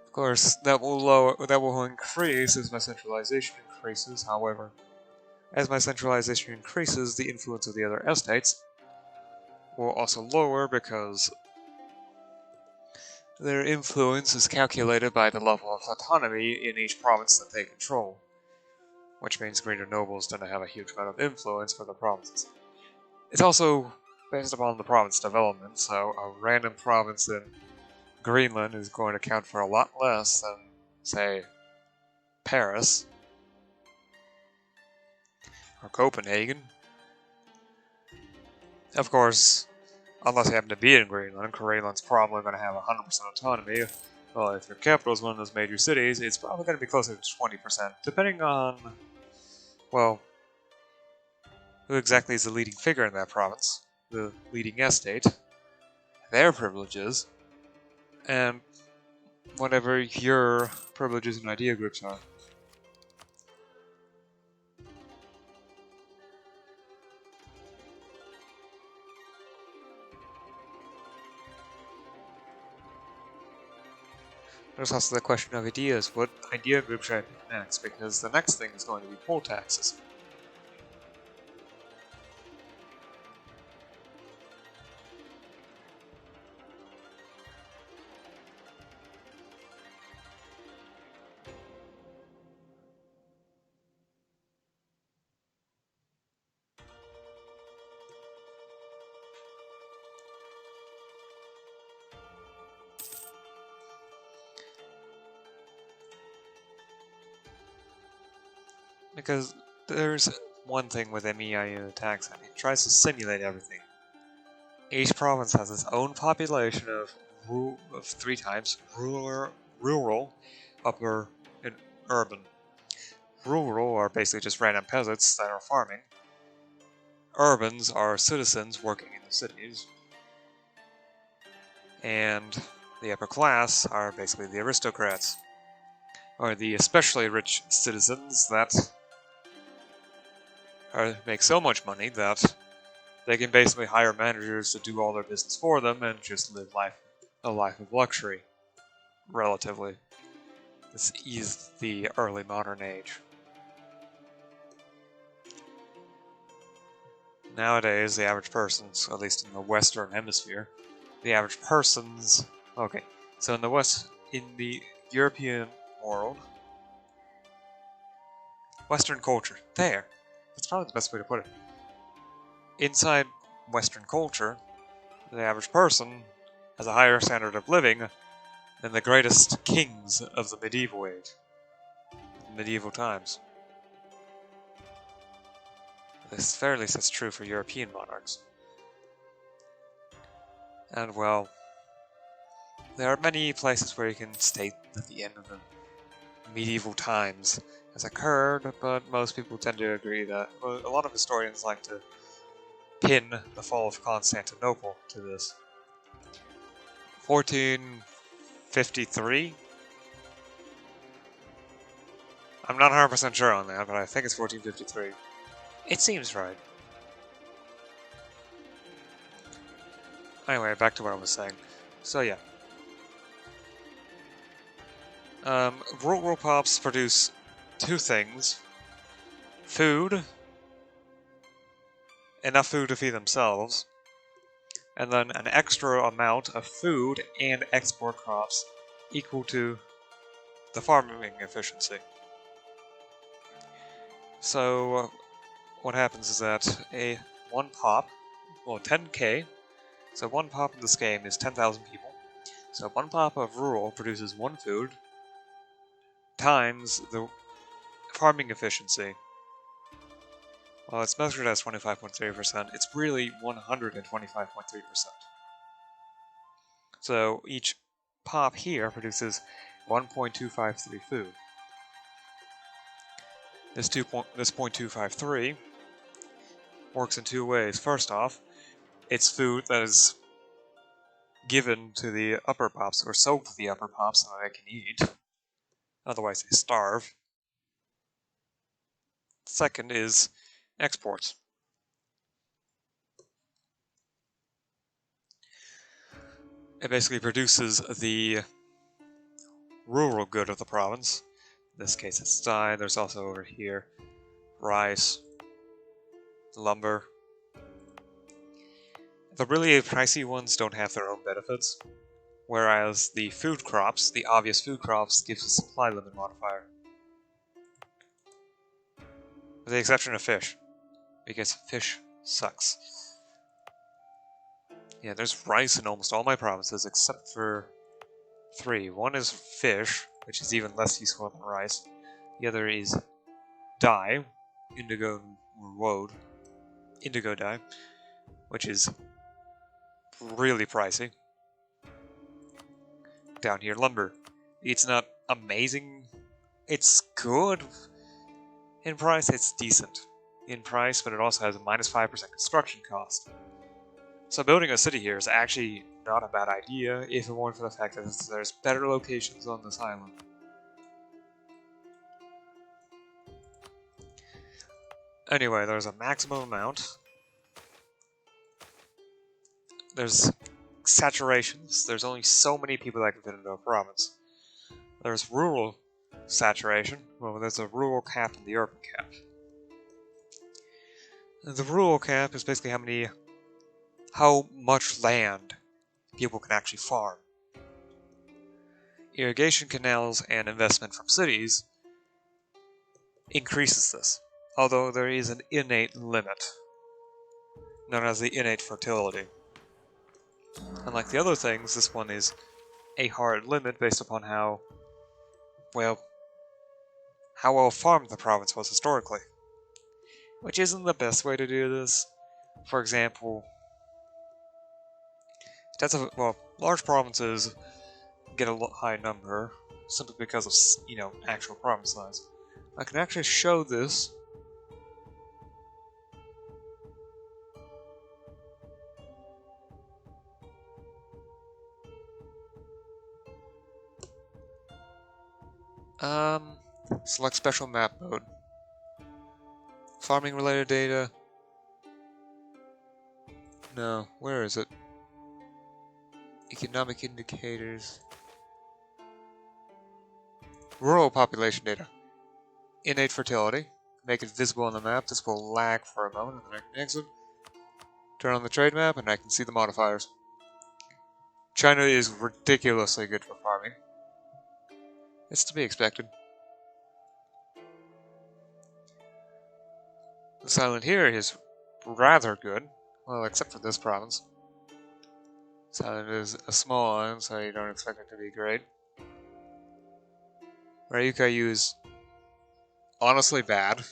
Of course, that will increase as my centralization increases. However, as my centralization increases, the influence of the other estates will also lower because their influence is calculated by the level of autonomy in each province that they control, which means greater nobles tend to have a huge amount of influence for the provinces. It's also based upon the province development, so a random province in Greenland is going to count for a lot less than, say, Paris or Copenhagen. Of course, unless you happen to be in Greenland's probably going to have 100% autonomy. Well, if your capital is one of those major cities, it's probably going to be closer to 20%, depending on, well, who exactly is the leading figure in that province, the leading estate, their privileges, and whatever your privileges and idea groups are. There's also the question of ideas. What idea group should I pick next? Because the next thing is going to be poll taxes. Because there's one thing with MEIOU and Taxes, it tries to simulate everything. Each province has its own population of 3 types: rural, upper, and urban. Rural are basically just random peasants that are farming. Urbans are citizens working in the cities. And the upper class are basically the aristocrats, or the especially rich citizens that make so much money that they can basically hire managers to do all their business for them and just live a life of luxury, relatively. This is the early modern age. Nowadays, the average person's, at least in the Western Hemisphere, the average person's... Okay, so in the European world, Western culture, there! That's probably the best way to put it. Inside Western culture, the average person has a higher standard of living than the greatest kings of the medieval age, medieval times. This fairly sets true for European monarchs. And well, there are many places where you can state that the end of the medieval times has occurred, but most people tend to agree that, well, a lot of historians like to pin the fall of Constantinople to this. 1453? I'm not 100% sure on that, but I think it's 1453. It seems right. Anyway, back to what I was saying. So yeah. Rural pops produce 2 things. Food. Enough food to feed themselves. And then an extra amount of food and export crops equal to the farming efficiency. So what happens is that 1 pop, well 10k, so 1 pop in this game is 10,000 people. So 1 pop of rural produces 1 food times the farming efficiency. Well, it's measured as 25.3%. It's really 125.3%. So each pop here produces 1.253 food. This 0.253 works in 2 ways. First off, it's food that is given to the upper pops, or sold to the upper pops so they can eat. Otherwise they starve. Second is exports. It basically produces the rural good of the province. In this case it's dye. There's also over here rice, lumber. The really pricey ones don't have their own benefits, whereas the food crops, the obvious food crops, gives a supply limit modifier. With the exception of fish, because fish sucks. Yeah, there's rice in almost all my provinces except for 3. One is fish, which is even less useful than rice. The other is dye, indigo woad, indigo dye, which is really pricey. Down here, lumber. It's not amazing. It's good in price. It's decent in price, but it also has a -5% construction cost. So building a city here is actually not a bad idea if it weren't for the fact that there's better locations on this island. Anyway, there's a maximum amount. There's saturations. There's only so many people that can fit into a province. There's rural saturation. Well, there's a rural cap and the urban cap. And the rural cap is basically how much land people can actually farm. Irrigation canals and investment from cities increases this, although there is an innate limit, known as the innate fertility. Unlike the other things, this one is a hard limit based upon how well farmed the province was historically. Which isn't the best way to do this. For example, large provinces get a high number simply because of, actual province size. I can actually show this. Select special map mode. Farming related data. No, where is it? Economic indicators. Rural population data. Innate fertility. Make it visible on the map. This will lag for a moment and then I can exit. Turn on the trade map and I can see the modifiers. China is ridiculously good for farming. It's to be expected. This island here is rather good. Well, except for this province. This island is a small island, so you don't expect it to be great. MEIOU is honestly bad.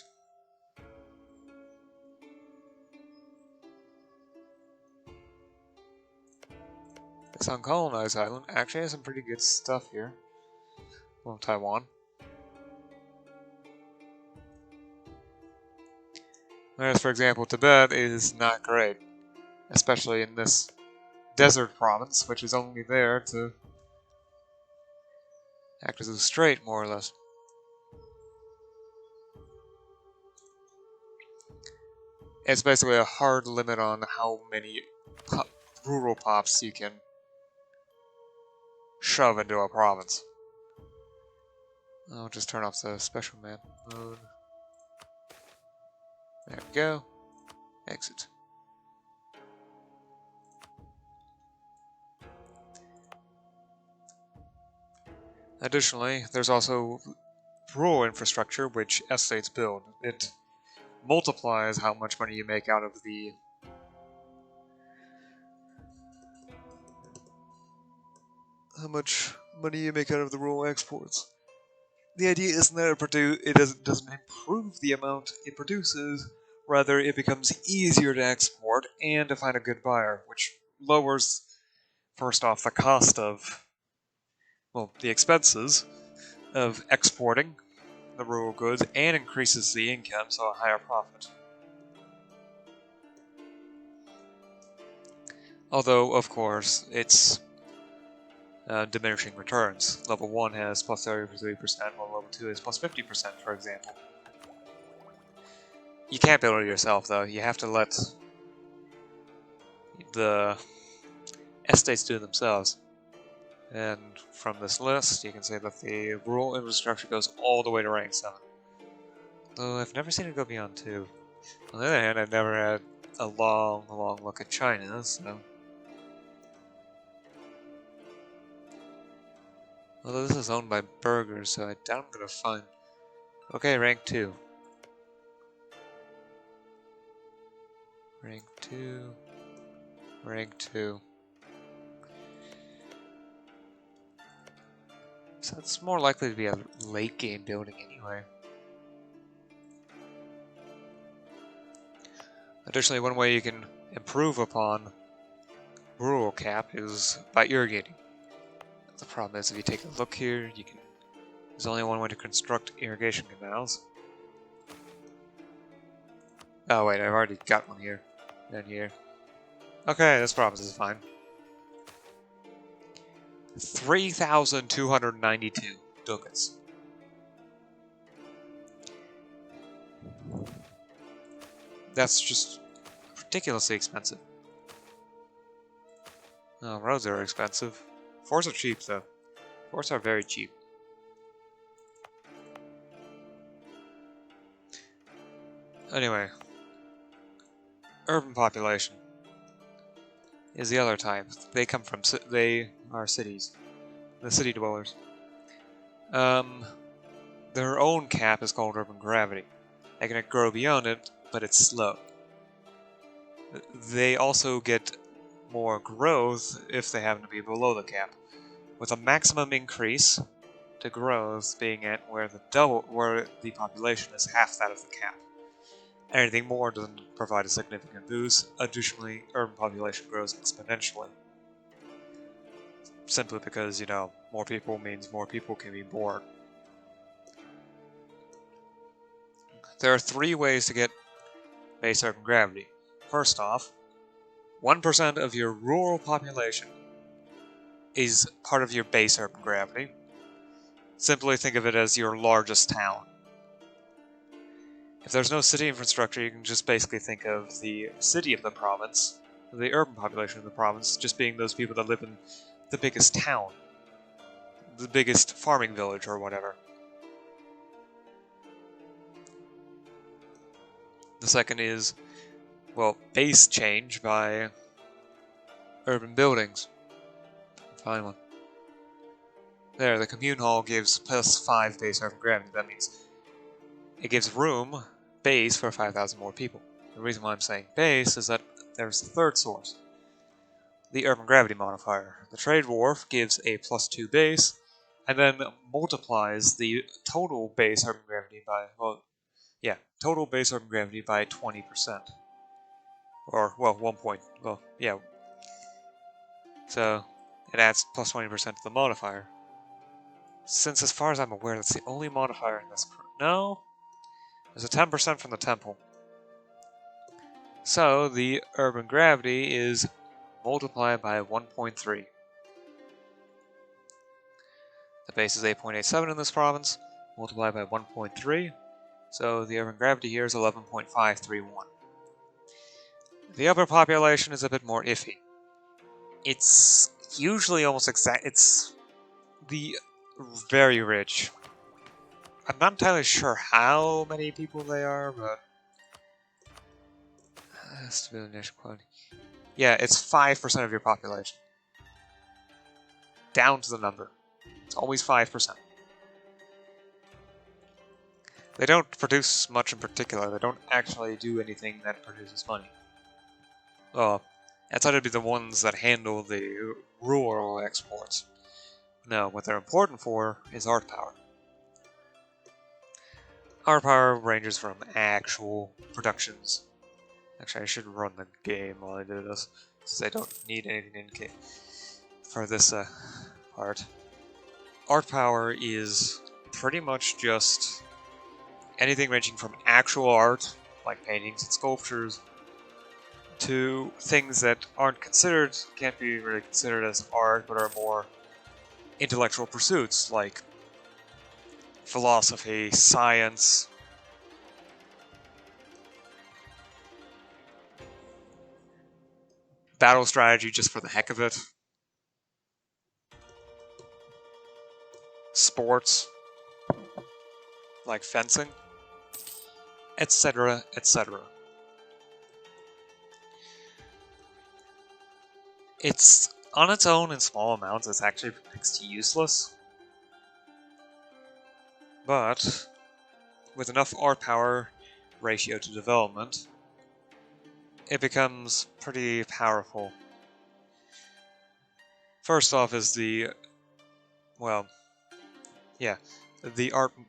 This uncolonized island actually has some pretty good stuff here. Well, Taiwan. Whereas, for example, Tibet is not great. Especially in this desert province, which is only there to act as a strait, more or less. It's basically a hard limit on how many rural pops you can shove into a province. I'll just turn off the special map mode. There we go. Exit. Additionally, there's also rural infrastructure, which estates build. It multiplies how much money you make out of the how much money you make out of the rural exports. The idea isn't that it doesn't improve the amount it produces, rather it becomes easier to export and to find a good buyer, which lowers, first off, the cost of, well, the expenses of exporting the rural goods and increases the income, so a higher profit. Although, of course, it's diminishing returns. Level 1 has plus 33%, while level 2 is plus 50%, for example. You can't build it yourself, though. You have to let the estates do it themselves. And from this list, you can see that the rural infrastructure goes all the way to rank 7. Though I've never seen it go beyond 2. On the other hand, I've never had a long look at China, so... Although this is owned by burgers, so I doubt I'm gonna find... Okay, rank 2. Rank 2... Rank 2... So it's more likely to be a late game building anyway. Additionally, one way you can improve upon rural cap is by irrigating. The problem is if you take a look here, there's only one way to construct irrigation canals. Oh wait, I've already got one here. And here. Okay, this province is fine. 3,292 ducats. That's just ridiculously expensive. Oh, roads are expensive. Forts are cheap, though. Forts are very cheap. Anyway. Urban population is the other type. They come from... They are cities. The city dwellers. Their own cap is called urban gravity. They can grow beyond it, but it's slow. They also get more growth if they happen to be below the cap, with a maximum increase to growth being at where the population is half that of the cap. Anything more doesn't provide a significant boost. Additionally, urban population grows exponentially. Simply because, more people means more people can be born. There are 3 ways to get base urban gravity. First off, 1% of your rural population is part of your base urban gravity. Simply think of it as your largest town. If there's no city infrastructure, you can just basically think of the city of the province, the urban population of the province, just being those people that live in the biggest town, the biggest farming village or whatever. The second is, base change by urban buildings. Find one. There, the commune hall gives plus 5 base urban gravity. That means it gives base for 5,000 more people. The reason why I'm saying base is that there's the third source. The urban gravity modifier. The trade wharf gives a plus 2 base, and then multiplies the total base urban gravity by, total base urban gravity by 20%. Or, 1 point, So, it adds plus 20% to the modifier. Since, as far as I'm aware, that's the only modifier in this... No? There's a 10% from the temple. So, the urban gravity is multiplied by 1.3. The base is 8.87 in this province, multiplied by 1.3. So, the urban gravity here is 11.531. The upper population is a bit more iffy. It's usually almost exact. It's the very rich. I'm not entirely sure how many people they are, but stability national quality. Yeah, it's 5% of your population. Down to the number. It's always 5%. They don't produce much in particular. They don't actually do anything that produces money. Well, that's how to be the ones that handle the rural exports. No, what they're important for is art power. Art power ranges from actual productions. Actually, I should run the game while I do this, since I don't need anything in game for this part. Art power is pretty much just anything ranging from actual art, like paintings and sculptures, to things that can't be really considered as art, but are more intellectual pursuits, like philosophy, science, battle strategy just for the heck of it, sports, like fencing, etc., etc. It's on its own in small amounts, it's actually next to useless, but with enough art power ratio to development, it becomes pretty powerful. First off is the art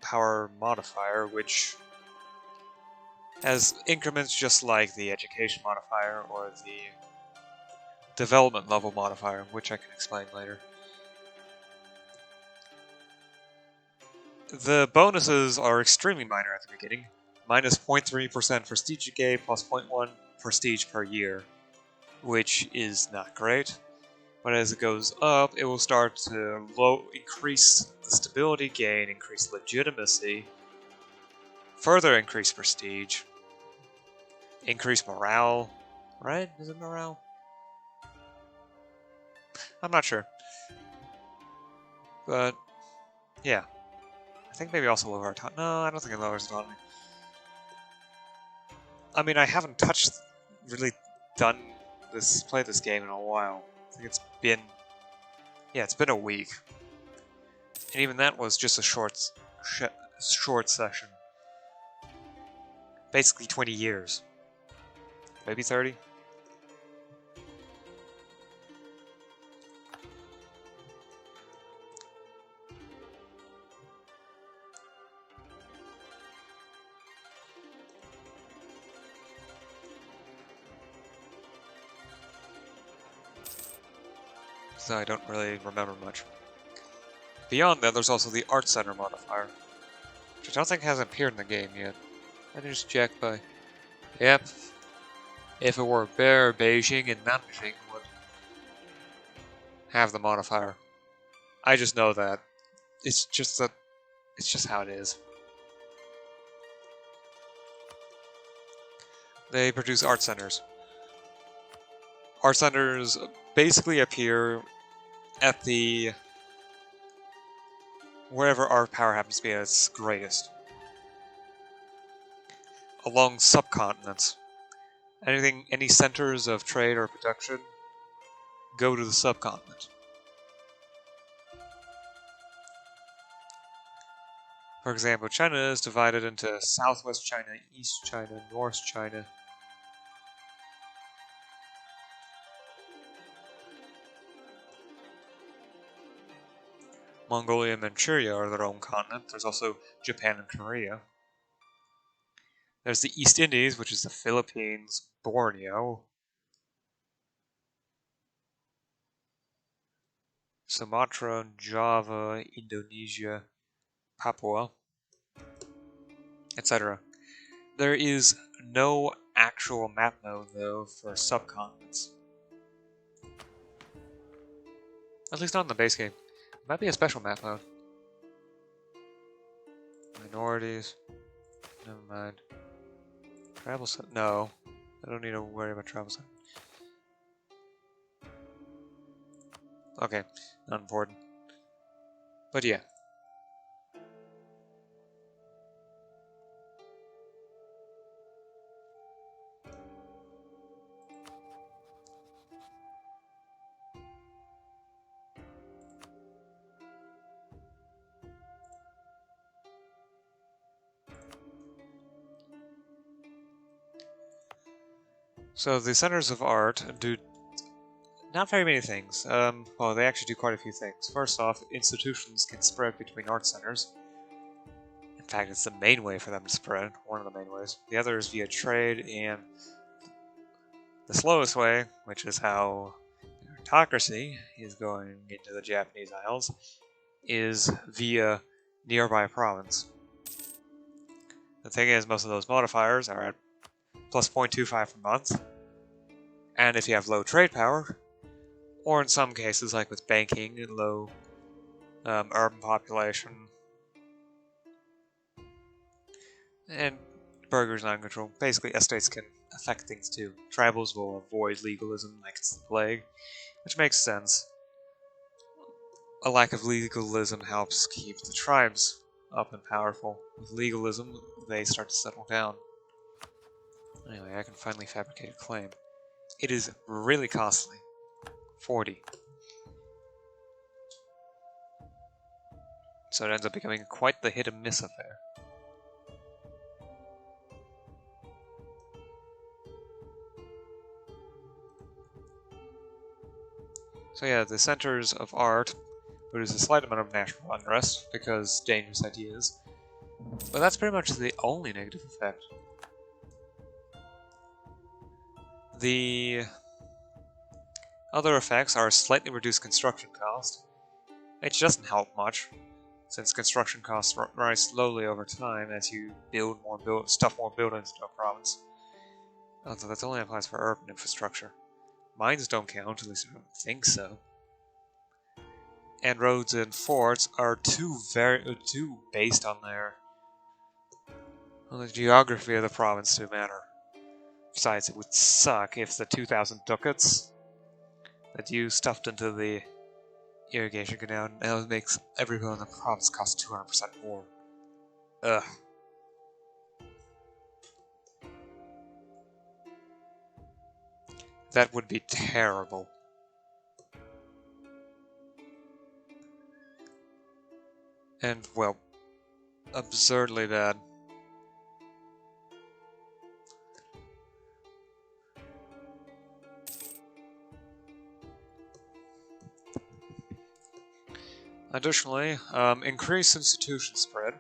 power modifier, which has increments just like the education modifier or the development level modifier, which I can explain later. The bonuses are extremely minor at the beginning, minus 0.3% prestige you gain, plus 0.1 prestige per year, which is not great. But as it goes up, it will start to increase the stability gain, increase legitimacy, further increase prestige, increase morale, right? Is it morale? I'm not sure. But, yeah. I think maybe also lower autonomy. No, I don't think it lowers autonomy. I mean, I haven't really played this game in a while. I think it's been a week. And even that was just a short session. Basically 20 years. Maybe 30? So I don't really remember much. Beyond that, there's also the Art Center modifier, which I don't think has appeared in the game yet. I just check by. Yep. If it were Beijing and Nanjing would have the modifier. I just know that. It's just how it is. They produce art centers. Art centers basically appear at wherever art power happens to be at its greatest. Along subcontinents. Any centers of trade or production go to the subcontinent. For example, China is divided into Southwest China, East China, North China. Mongolia and Manchuria are their own continent. There's also Japan and Korea. There's the East Indies, which is the Philippines, Borneo, Sumatra, Java, Indonesia, Papua, etc. There is no actual map node, though, for subcontinents. At least not in the base game. It might be a special map node. Minorities. Never mind. Travel set. No. I don't need to worry about travel set. Okay. Not important. But yeah. So the centers of art do Not very many things. Well, they actually do quite a few things. First off, institutions can spread between art centers. In fact, it's the main way for them to spread, one of the main ways. The other is via trade, and the slowest way, which is how meritocracy is going into the Japanese Isles, is via nearby province. The thing is, most of those modifiers are at plus 0.25 per month, and if you have low trade power, or in some cases, like with banking and low urban population, and burghers not in control, basically estates can affect things too. Tribals will avoid legalism like it's the plague, which makes sense. A lack of legalism helps keep the tribes up and powerful. With legalism, they start to settle down. Anyway, I can finally fabricate a claim. It is really costly. 40. So it ends up becoming quite the hit and miss affair. So yeah, the centers of art produce a slight amount of national unrest because dangerous ideas, but that's pretty much the only negative effect. The other effects are slightly reduced construction cost, which doesn't help much, since construction costs rise slowly over time as you stuff more buildings into a province. Although that only applies for urban infrastructure. Mines don't count, at least I don't think so. And roads and forts are too based on the geography of the province to matter. Besides, it would suck if the 2,000 ducats that you stuffed into the irrigation canal now makes everyone in the province cost 200% more. Ugh. That would be terrible. And, well, absurdly bad. Additionally, increased institution spread.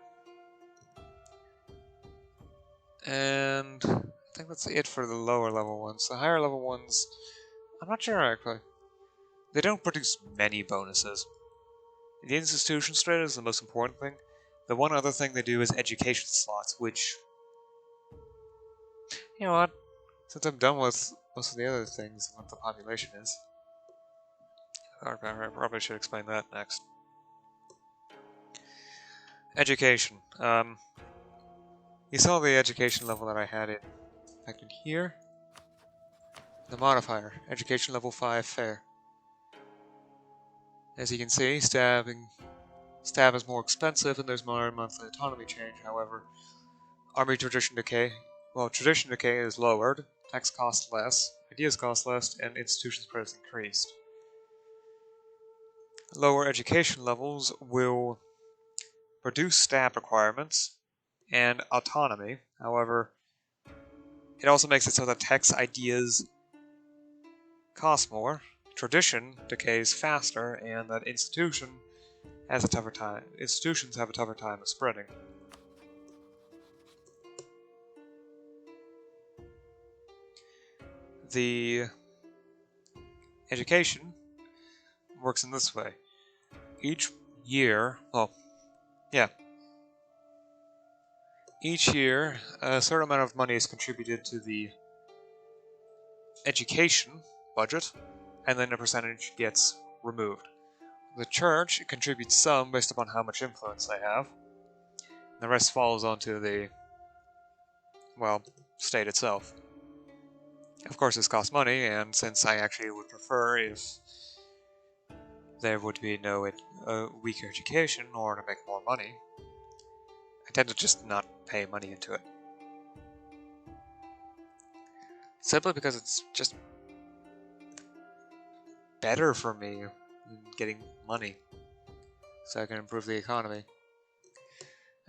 And I think that's it for the lower level ones. The higher level ones, I'm not sure actually. They don't produce many bonuses. The institution spread is the most important thing. The one other thing they do is education slots, which, you know what, since I'm done with most of the other things, what the population is, I probably should explain that next. Education. You saw the education level that I had in back in here. The modifier, education level 5 fair. As you can see, stab is more expensive and there's more monthly autonomy change. However, army tradition decay, tradition decay is lowered, tax costs less, ideas cost less, and institution spread is increased. Lower education levels will reduce stab requirements and autonomy. However, it also makes it so that tax ideas cost more, tradition decays faster, and that institutions have a tougher time of spreading. The education works in this way. Each year, a certain amount of money is contributed to the education budget, and then a percentage gets removed. The church contributes some based upon how much influence they have. The rest falls onto the, state itself. Of course, this costs money, and since I actually would prefer if there would be no weaker education or to make more money, I tend to just not pay money into it. Simply because it's just better for me than getting money, so I can improve the economy.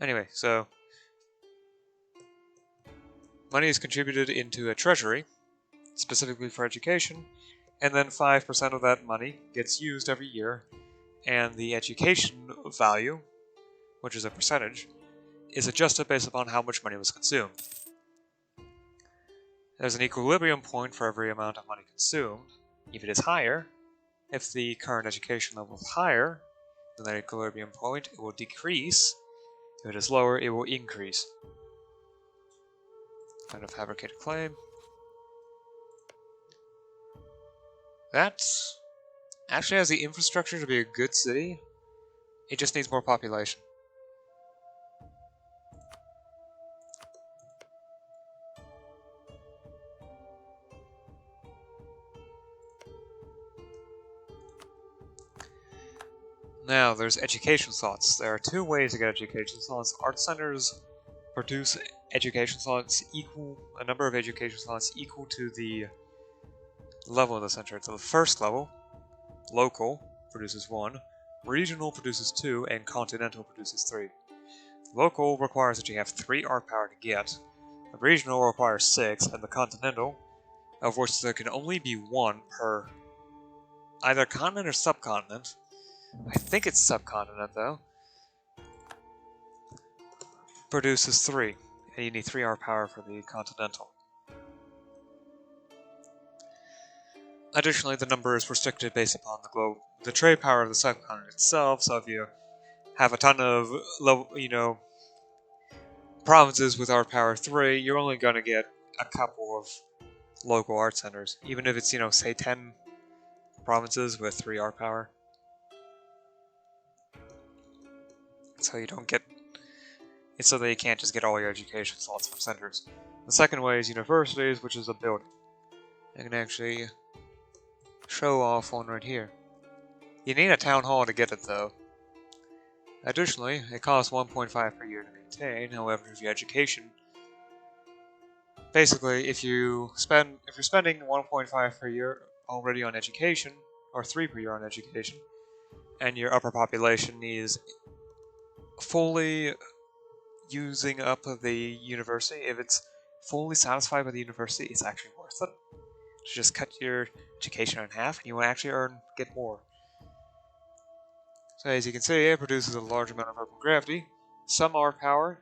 Anyway, so money is contributed into a treasury, specifically for education, and then 5% of that money gets used every year, and the education value, which is a percentage, is adjusted based upon how much money was consumed. There's an equilibrium point for every amount of money consumed. If it is higher, if the current education level is higher than that equilibrium point, it will decrease. If it is lower, it will increase. Kind of fabricated claim. That actually has the infrastructure to be a good city. It just needs more population. Now, there's education slots. There are two ways to get education slots. Art centers produce education slots a number of education slots equal to the level of the center. So the first level, local, produces 1, regional produces 2, and continental produces 3. Local requires that you have 3 art power to get. The regional requires 6, and the continental, of which there can only be 1 per either continent or subcontinent. I think it's subcontinent though. Produces 3, and you need 3 art power for the continental. Additionally, the number is restricted based upon the trade power of the subcontinent itself. So if you have a ton of provinces with art power 3, you're only going to get a couple of local art centers, even if it's say 10 provinces with 3 art power. So you don't get. It's so that you can't just get all your education slots from centers. The second way is universities, which is a building. I can actually show off one right here. You need a town hall to get it though. Additionally, it costs 1.5 per year to maintain. However, if your education, basically, if you're spending 1.5 per year already on education, or 3 per year on education, and your upper population is fully using up the university, if it's fully satisfied with the university, it's actually worth it. To just cut your education in half, and you will actually get more. So as you can see, it produces a large amount of urban gravity, some art power,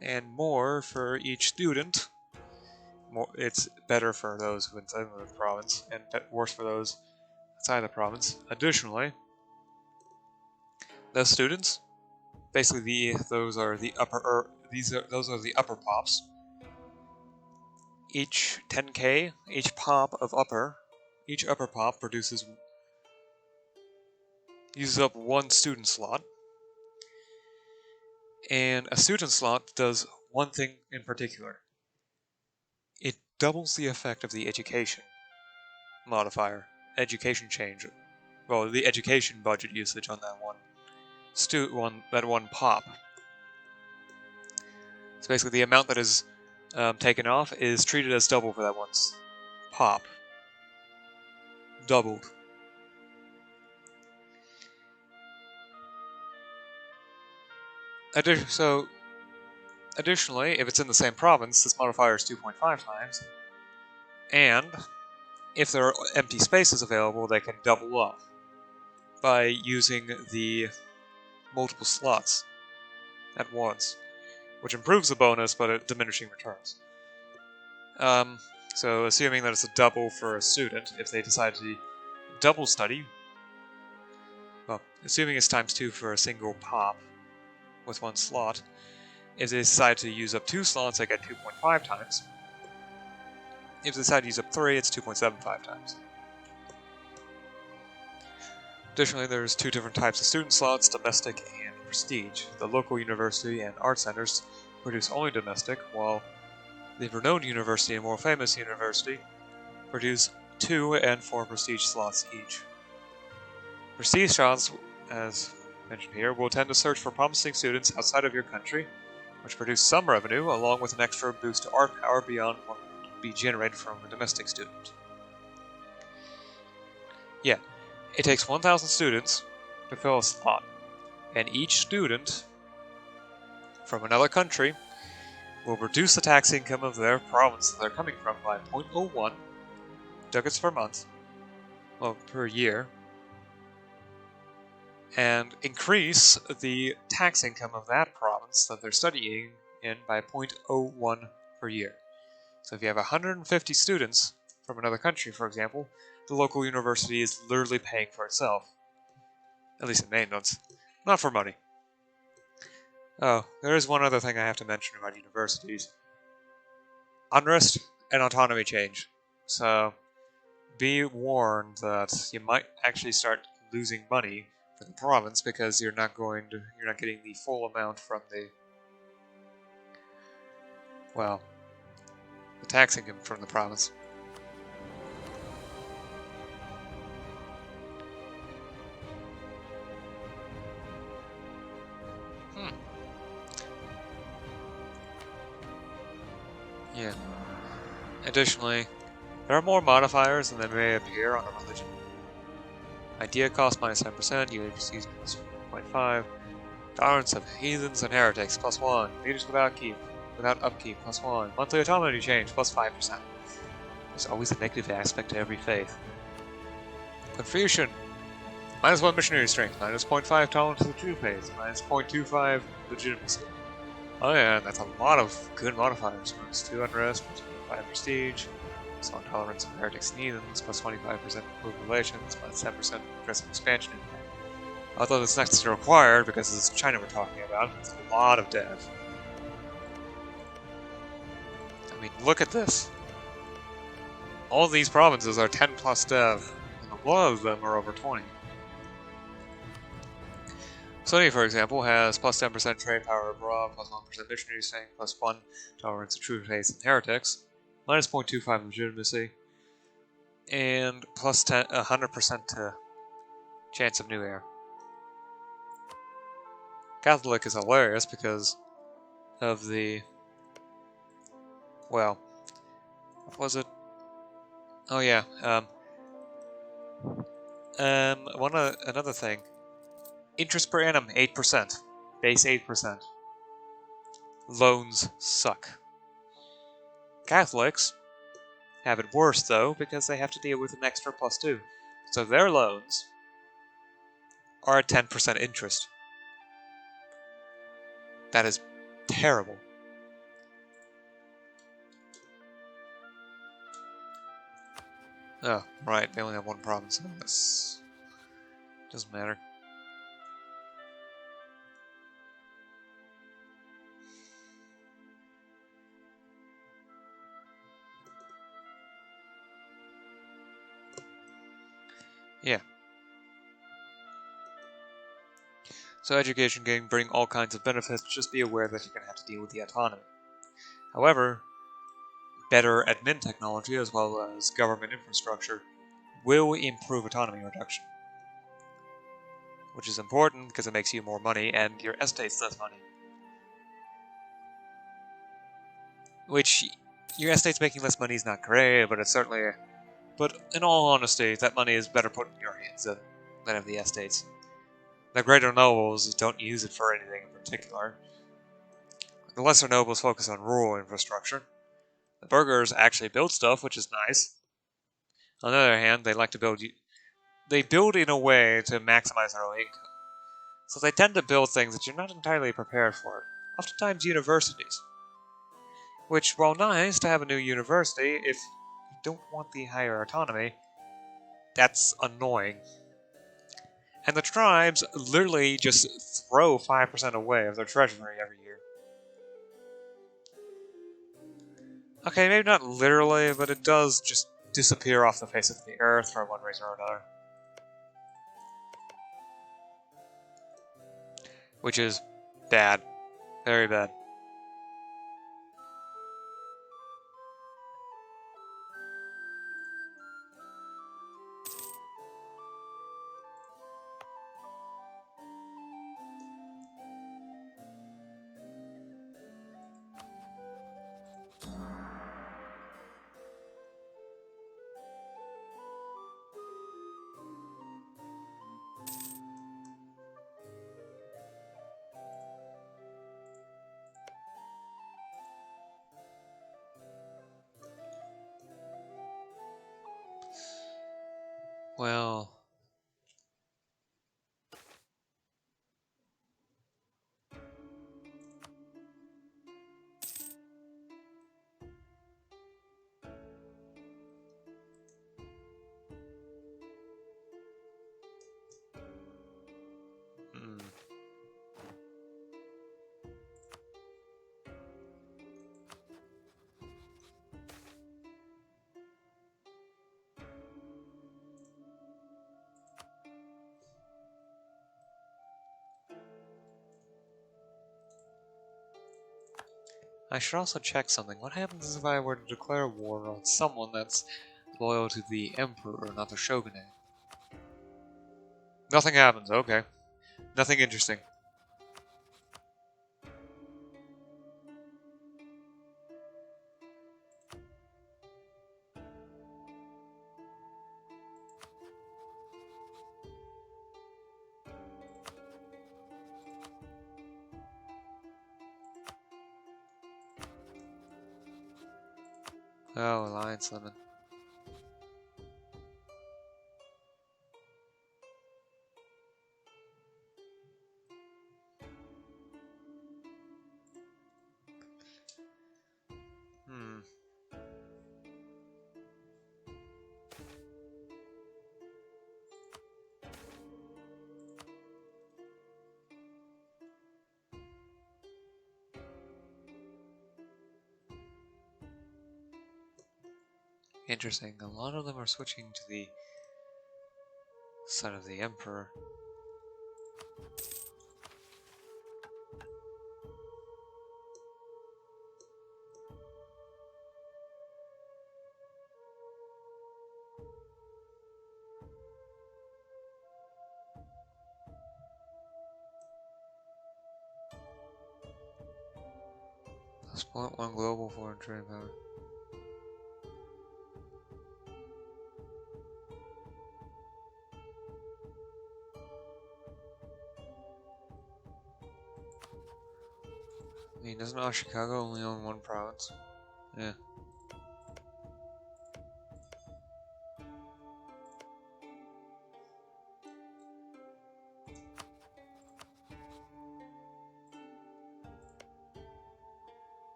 and more for each student. It's better for those inside the province, and worse for those outside the province. Additionally, those students, basically those are the upper pops. Each 10k, each upper pop uses up 1 student slot, and a student slot does one thing in particular. It doubles the effect of the education modifier, education change. Well, the education budget usage on that one pop. So basically, the amount that is taken off is treated as double for that one pop. Doubled. Additionally, if it's in the same province, this modifier is 2.5 times, and if there are empty spaces available, they can double up by using the multiple slots at once, which improves the bonus, but at diminishing returns. So assuming that it's a double for a student, if they decide to double study, well, assuming it's times 2 for a single pop with 1 slot, if they decide to use up 2 slots, they get 2.5 times. If they decide to use up 3, it's 2.75 times. Additionally, there's 2 different types of student slots, domestic and prestige. The local university and art centers produce only domestic, while the renowned university and more famous university produce 2 and 4 prestige slots each. Prestige slots, as mentioned here, will tend to search for promising students outside of your country, which produce some revenue, along with an extra boost to art power beyond what would be generated from a domestic student. Yeah, it takes 1,000 students to fill a slot, and each student from another country will reduce the tax income of their province that they're coming from by 0.01 ducats per month, well, per year, and increase the tax income of that province that they're studying in by 0.01 per year. So if you have 150 students from another country, for example, the local university is literally paying for itself. At least in maintenance. Not for money. Oh, there is one other thing I have to mention about universities. Unrest and autonomy change. So be warned that you might actually start losing money for the province because you're not getting the full amount from the tax income from the province. Yeah. Additionally, there are more modifiers than there may appear on a religion. Idea cost minus 10%, UHCs minus 0.5, tolerance of heathens and heretics plus 1, leaders without upkeep plus 1, monthly autonomy change plus 5%. There's always a negative aspect to every faith. Confucian, minus 1 missionary strength, minus 0.5 tolerance to the true faith, minus 0.25 legitimacy. Oh yeah, that's a lot of good modifiers. Minus 2 unrest, plus 0.5 prestige, plus 1 tolerance of heretics and heathens, plus 25% improved relations, plus 10% aggressive expansion impact. Although this next is required because this is China we're talking about, it's a lot of dev. I mean, look at this. All these provinces are 10 plus dev, and a lot of them are over 20. Sony, for example, has plus 10% trade power abroad, plus 1% missionary strength, plus 1 tolerance of true faith and heretics, minus 0.25 legitimacy, and plus 100% to chance of new heir. Catholic is hilarious because of the, well, what was it? Oh yeah, another thing. Interest per annum, 8%. Base 8%. Loans suck. Catholics have it worse, though, because they have to deal with an extra plus 2. So their loans are at 10% interest. That is terrible. Oh, right, they only have one province. This doesn't matter. Yeah. So education can bring all kinds of benefits, just be aware that you're going to have to deal with the autonomy. However, better admin technology as well as government infrastructure will improve autonomy reduction. Which is important because it makes you more money and your estate's less money. Which, your estate's making less money is not great, but it's certainly... But in all honesty, that money is better put in your hands than of the estates. The greater nobles don't use it for anything in particular. The lesser nobles focus on rural infrastructure. The burghers actually build stuff, which is nice. On the other hand, they like to build... They build in a way to maximize their own income. So they tend to build things that you're not entirely prepared for. Oftentimes universities. Which, while nice to have a new university, if you don't want the higher autonomy, that's annoying. And the tribes literally just throw 5% away of their treasury every year. Okay, maybe not literally, but it does just disappear off the face of the earth for one reason or another. Which is bad. Very bad. Well... Hmm. I should also check something. What happens if I were to declare war on someone that's loyal to the Emperor, not the Shogunate? Nothing happens, okay. Nothing interesting. Oh, Alliance Lemon. Hmm. Interesting. A lot of them are switching to the side of the Emperor. Plus 0.1 global foreign trade power. I mean, doesn't Chicago only own one province? Yeah.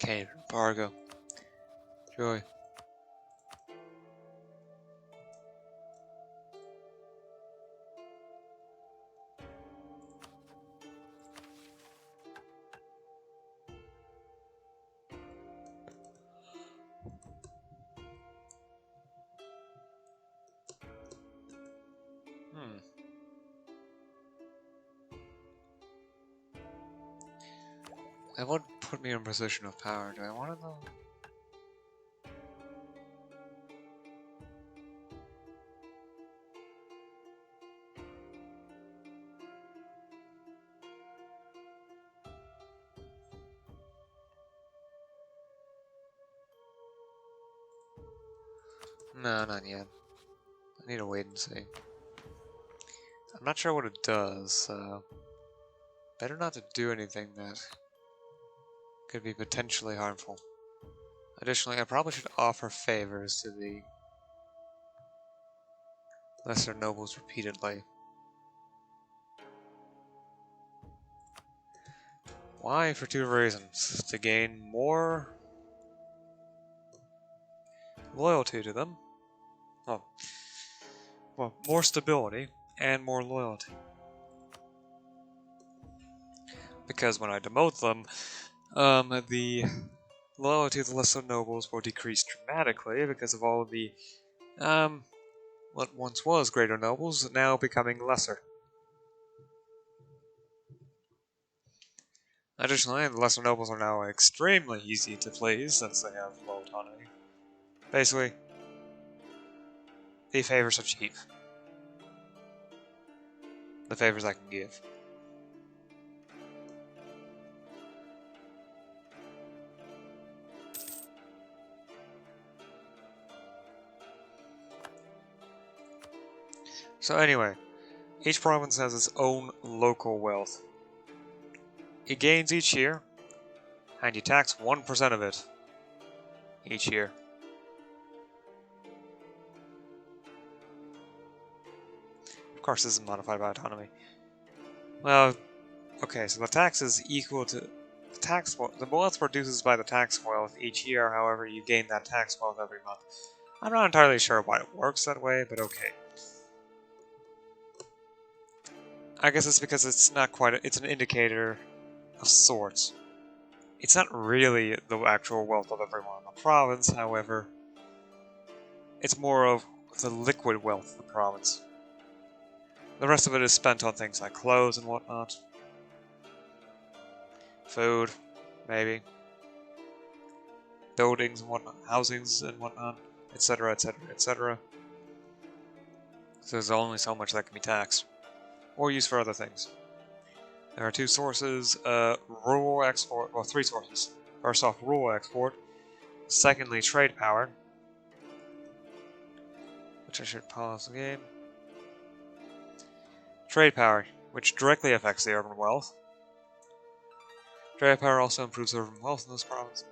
Okay, embargo. Joy. Hmm. That would put me in a position of power. Do I want it though? No, not yet. I need to wait and see. I'm not sure what it does, so... Better not to do anything that could be potentially harmful. Additionally, I probably should offer favors to the lesser nobles repeatedly. Why? For two reasons. To gain more loyalty to them. Oh, well, more stability and more loyalty. Because when I demote them, the loyalty of the lesser nobles will decrease dramatically because of all of the, what once was greater nobles now becoming lesser. Additionally, the lesser nobles are now extremely easy to please since they have low autonomy. Basically, the favors are cheap. The favors I can give. So anyway, each province has its own local wealth. It gains each year, and you tax 1% of it each year. Of course, this is modified by autonomy. Well, okay, so the tax is equal to the wealth produces by the tax wealth each year. However, you gain that tax wealth every month. I'm not entirely sure why it works that way, but okay. I guess it's because it's not quite. It's an indicator of sorts. It's not really the actual wealth of everyone in the province. However, it's more of the liquid wealth of the province. The rest of it is spent on things like clothes and whatnot. Food, maybe. Buildings and whatnot, housings and whatnot, etc., etc., etc. So there's only so much that can be taxed. Or used for other things. There are two sources, rural export, well, three sources. First off, rural export. Secondly, trade power. Which I should pause the game. Trade power, which directly affects the urban wealth. Trade power also improves urban wealth in this province.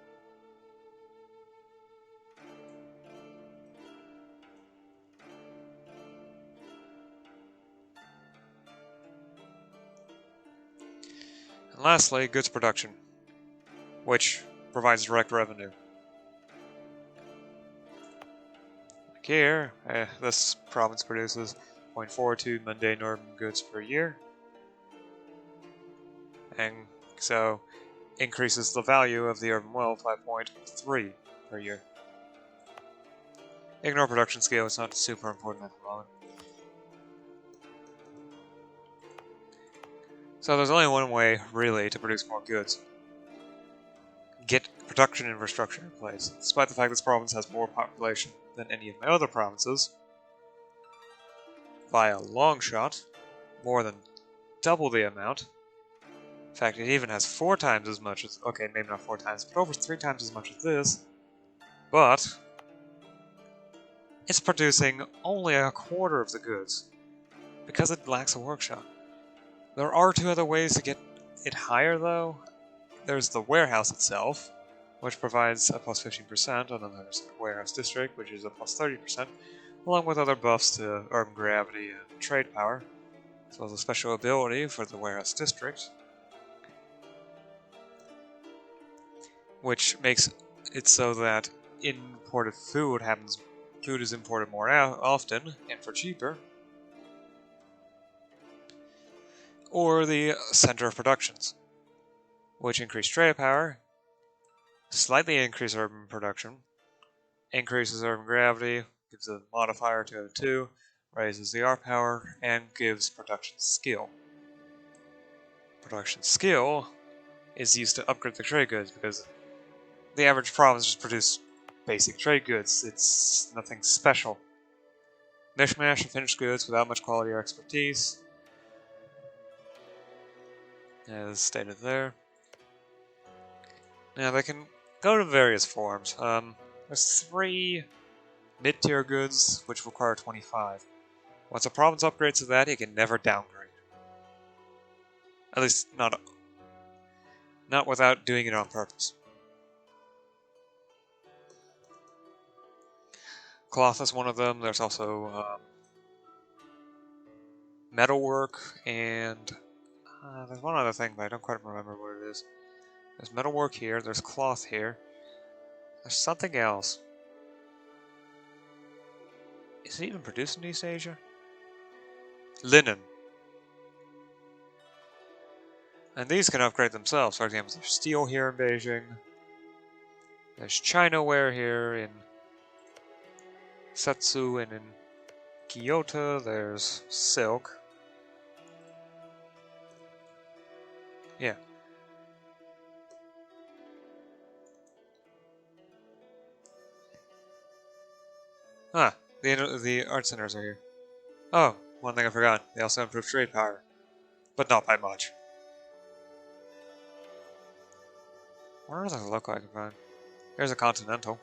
And lastly, goods production, which provides direct revenue. Like here, this province produces 0.42 mundane urban goods per year, and so increases the value of the urban wealth by 0.3 per year. Ignore production scale, it's not super important at the moment. So there's only one way, really, to produce more goods. Get production infrastructure in place. Despite the fact this province has more population than any of my other provinces, by a long shot, more than double the amount. In fact, it even has 4 times as much as, okay, maybe not 4 times, but over 3 times as much as this. But it's producing only a quarter of the goods, because it lacks a workshop. There are 2 other ways to get it higher, though. There's the warehouse itself, which provides a plus 15%, and then there's the warehouse district, which is a plus 30%, along with other buffs to urban gravity and trade power, as well as a special ability for the warehouse district, which makes it so that imported food is imported more often and for cheaper. Or the center of productions, which increase trade power, slightly increase urban production, increases urban gravity, gives a modifier to it too, raises the R power, and gives production skill. Production skill is used to upgrade the trade goods because the average province just produces basic trade goods. It's nothing special. Mishmash of finished goods without much quality or expertise, as stated there. Now they can go to various forms. There's 3 mid-tier goods which require 25. Once a province upgrades to that, it can never downgrade. At least not without doing it on purpose. Cloth is one of them. There's also metalwork, and there's one other thing, but I don't quite remember what it is. There's metalwork here, there's cloth here. There's something else. Is it even produced in East Asia? Linen. And these can upgrade themselves. For example, there's steel here in Beijing. There's Chinaware here in Setsu and in Kyoto. There's silk. Yeah. Ah, the art centers are here. Oh, one thing I forgot. They also improve trade power. But not by much. What are the local I can find? Here's a continental.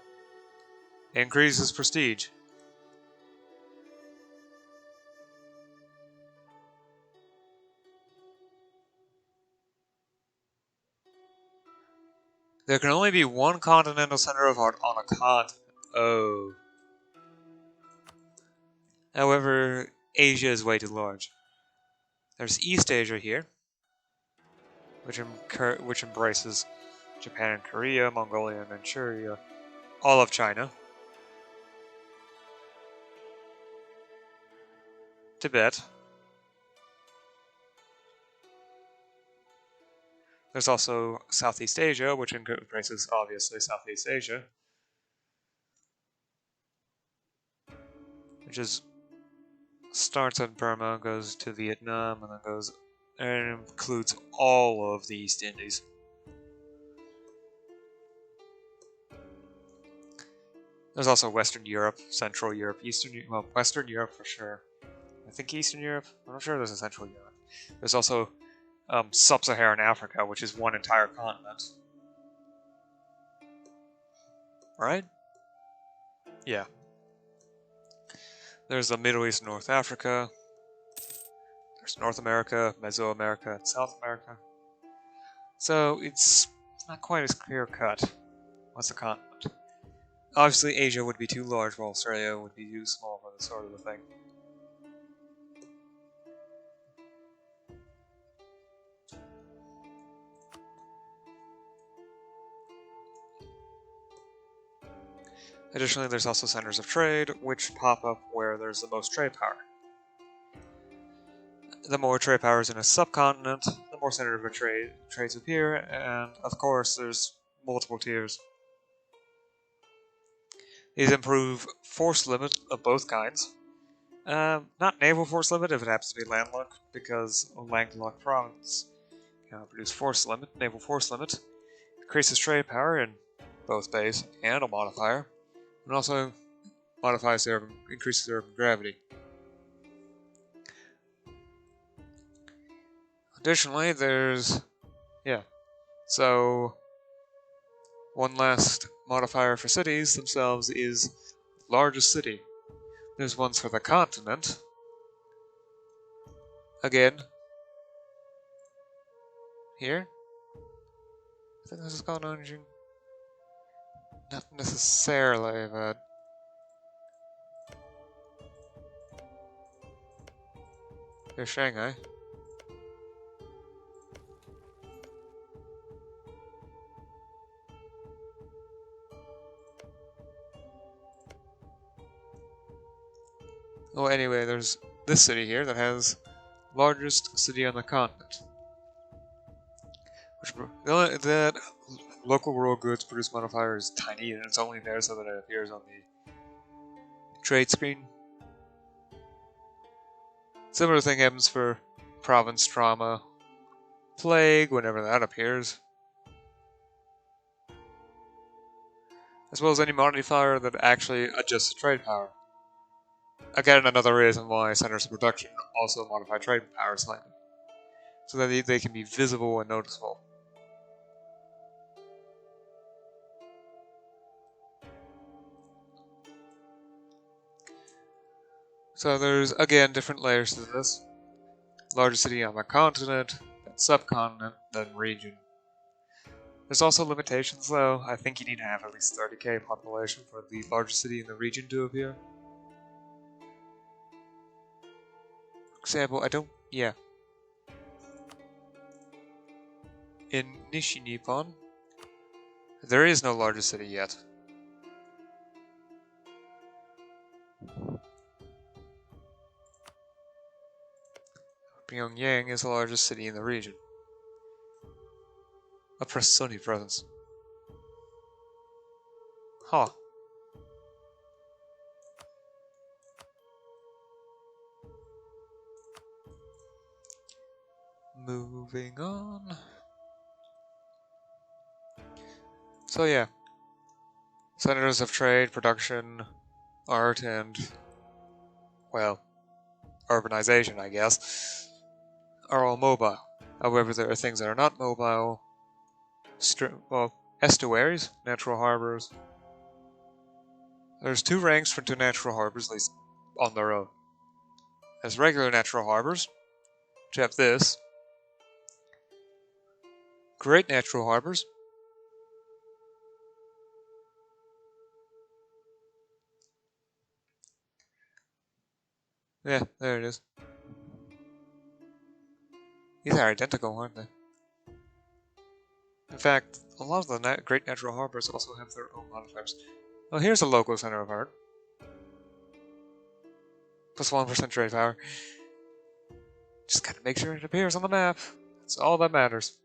Increases prestige. There can only be one continental center of art on a continent. Oh. However, Asia is way too large. There's East Asia here, which embraces Japan and Korea, Mongolia and Manchuria, all of China, Tibet. There's also Southeast Asia, which embraces, obviously, Southeast Asia, which starts in Burma, goes to Vietnam, and then includes all of the East Indies. There's also Western Europe, Central Europe, Western Europe for sure. I think Eastern Europe. I'm not sure there's a Central Europe. There's also Sub-Saharan Africa, which is one entire continent. Right? Yeah. There's the Middle East and North Africa. There's North America, Mesoamerica, and South America. So it's not quite as clear-cut. What's a continent? Obviously, Asia would be too large, while Australia would be too small for this sort of a thing. Additionally, there's also centers of trade, which pop up where there's the most trade power. The more trade power is in a subcontinent, the more centers of trades appear, and of course, there's multiple tiers. These improve force limit of both kinds. Not naval force limit if it happens to be landlocked, because a landlocked province cannot produce force limit. Naval force limit increases trade power in both base and a modifier, and also increases their gravity. Additionally, so one last modifier for cities themselves is largest city. There's ones for the continent. Again, here. I think this is called Nanjing. Not necessarily, but here's Shanghai. Oh, anyway, there's this city here that has largest city on the continent. That local world goods produce modifier is tiny, and it's only there so that it appears on the trade screen. Similar thing happens for province trauma, plague, whenever that appears. As well as any modifier that actually adjusts trade power. Again, another reason why centers of production also modify trade power slightly, so that they can be visible and noticeable. So there's, again, different layers to this. Largest city on the continent, then subcontinent, then region. There's also limitations though. I think you need to have at least 30k population for the largest city in the region to appear. For example, in Nishi-Nippon, there is no largest city yet. Pyongyang is the largest city in the region. A Sony province. Huh. Moving on. So yeah. Centers of trade, production, art, and, well, urbanization, I guess, are all mobile. However, there are things that are not mobile. Estuaries, natural harbors. There's two ranks for two natural harbors, at least on their own. There's regular natural harbors, which have this. Great natural harbors, Yeah, there it is. These are identical, aren't they? In fact, a lot of the great natural harbors also have their own modifiers. Well, here's a local center of art. Plus 1% trade power. Just gotta make sure it appears on the map. That's all that matters.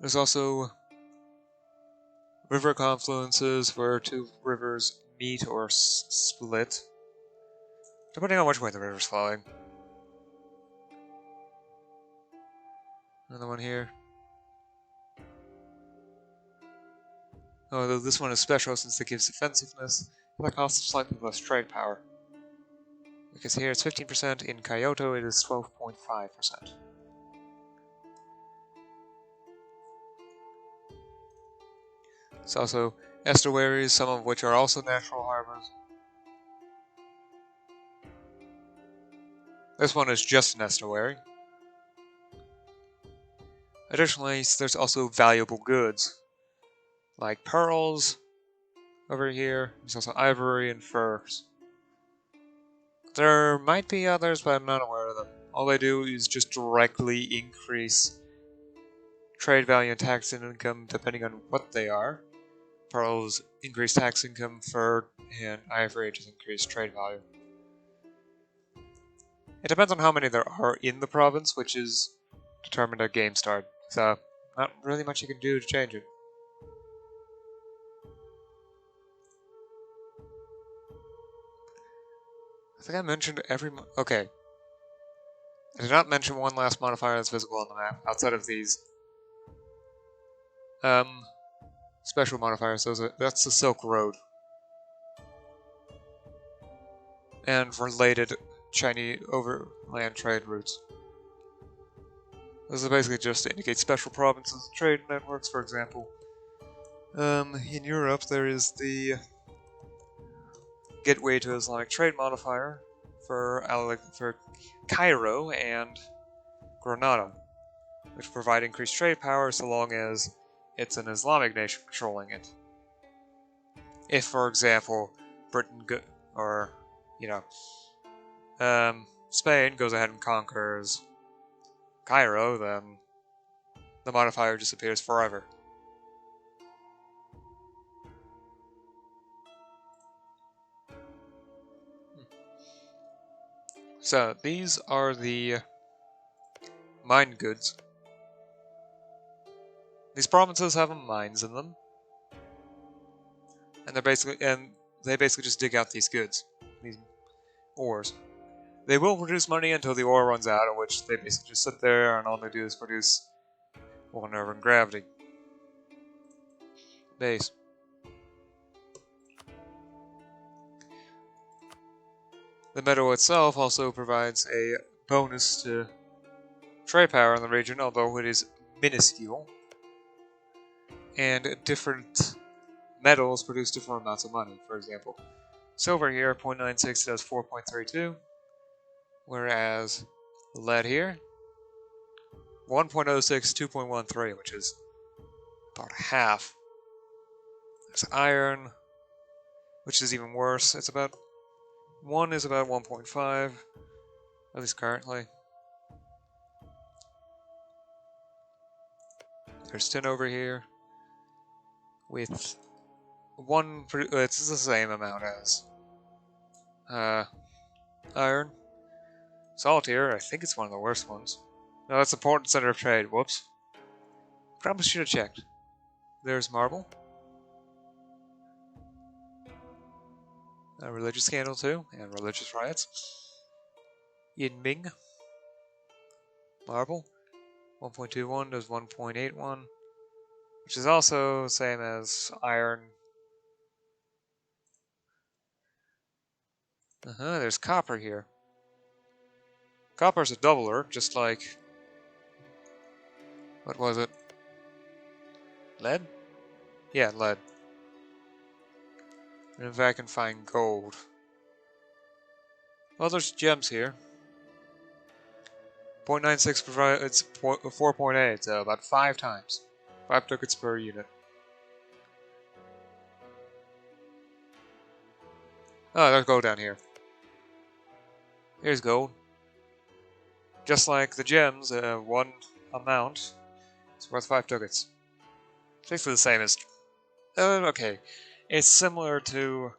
There's also river confluences where two rivers meet or split, depending on which way the river's flowing. Another one here. Although this one is special since it gives defensiveness, but that costs slightly less trade power. Because here it's 15%, in Kyoto it is 12.5%. It's also estuaries, some of which are also natural harbors. This one is just an estuary. Additionally, there's also valuable goods, like pearls over here. There's also ivory and furs. There might be others, but I'm not aware of them. All they do is just directly increase trade value and tax income depending on what they are. Pearls increase tax income, fur and ivory just increase trade value. It depends on how many there are in the province, which is determined at game start. So, not really much you can do to change it. I think I mentioned okay. I did not mention one last modifier that's visible on the map, outside of these special modifiers. That's the Silk Road. And related Chinese overland trade routes. This is basically just to indicate special provinces and trade networks, for example. In Europe, there is the Gateway to Islamic Trade modifier for Cairo and Granada, which provide increased trade power so long as it's an Islamic nation controlling it. If, for example, Britain or Spain goes ahead and conquers Cairo, then the modifier disappears forever. So these are the mine goods. These provinces have mines in them, and they basically just dig out these goods, these ores. They will produce money until the ore runs out, at which they basically just sit there and all they do is produce one over in gravity. Base. The meadow itself also provides a bonus to trade power in the region, although it is minuscule. And different metals produce different amounts of money. For example, silver here, 0.96 does 4.32, whereas lead here, 1.06, 2.13, which is about half. There's iron, which is even worse. It's about 1.5, at least currently. There's tin over here, with it's the same amount as iron. Salt here, I think it's one of the worst ones. No, that's important center of trade. Whoops. Probably should have checked. There's marble. A religious scandal too, and religious riots. Yinming. Marble. 1.21 does 1.81, which is also the same as iron. There's copper here. Copper's a doubler, just like... What was it? Lead? Yeah, lead. And if I can find gold. Well, there's gems here. 0.96 it's 4.8, so about 5 times. 5 ducats per unit. Oh, there's gold down here. Here's gold. Just like the gems, one amount is worth 5 ducats. It's basically the same as... okay. It's similar to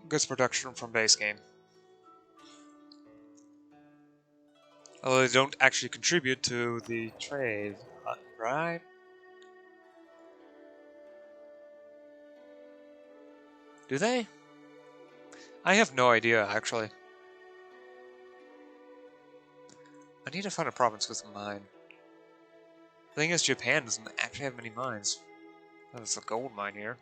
goods production from base game. Although they don't actually contribute to the trade, right? Do they? I have no idea, actually. I need to find a province with a mine. The thing is, Japan doesn't actually have many mines. There's a gold mine here.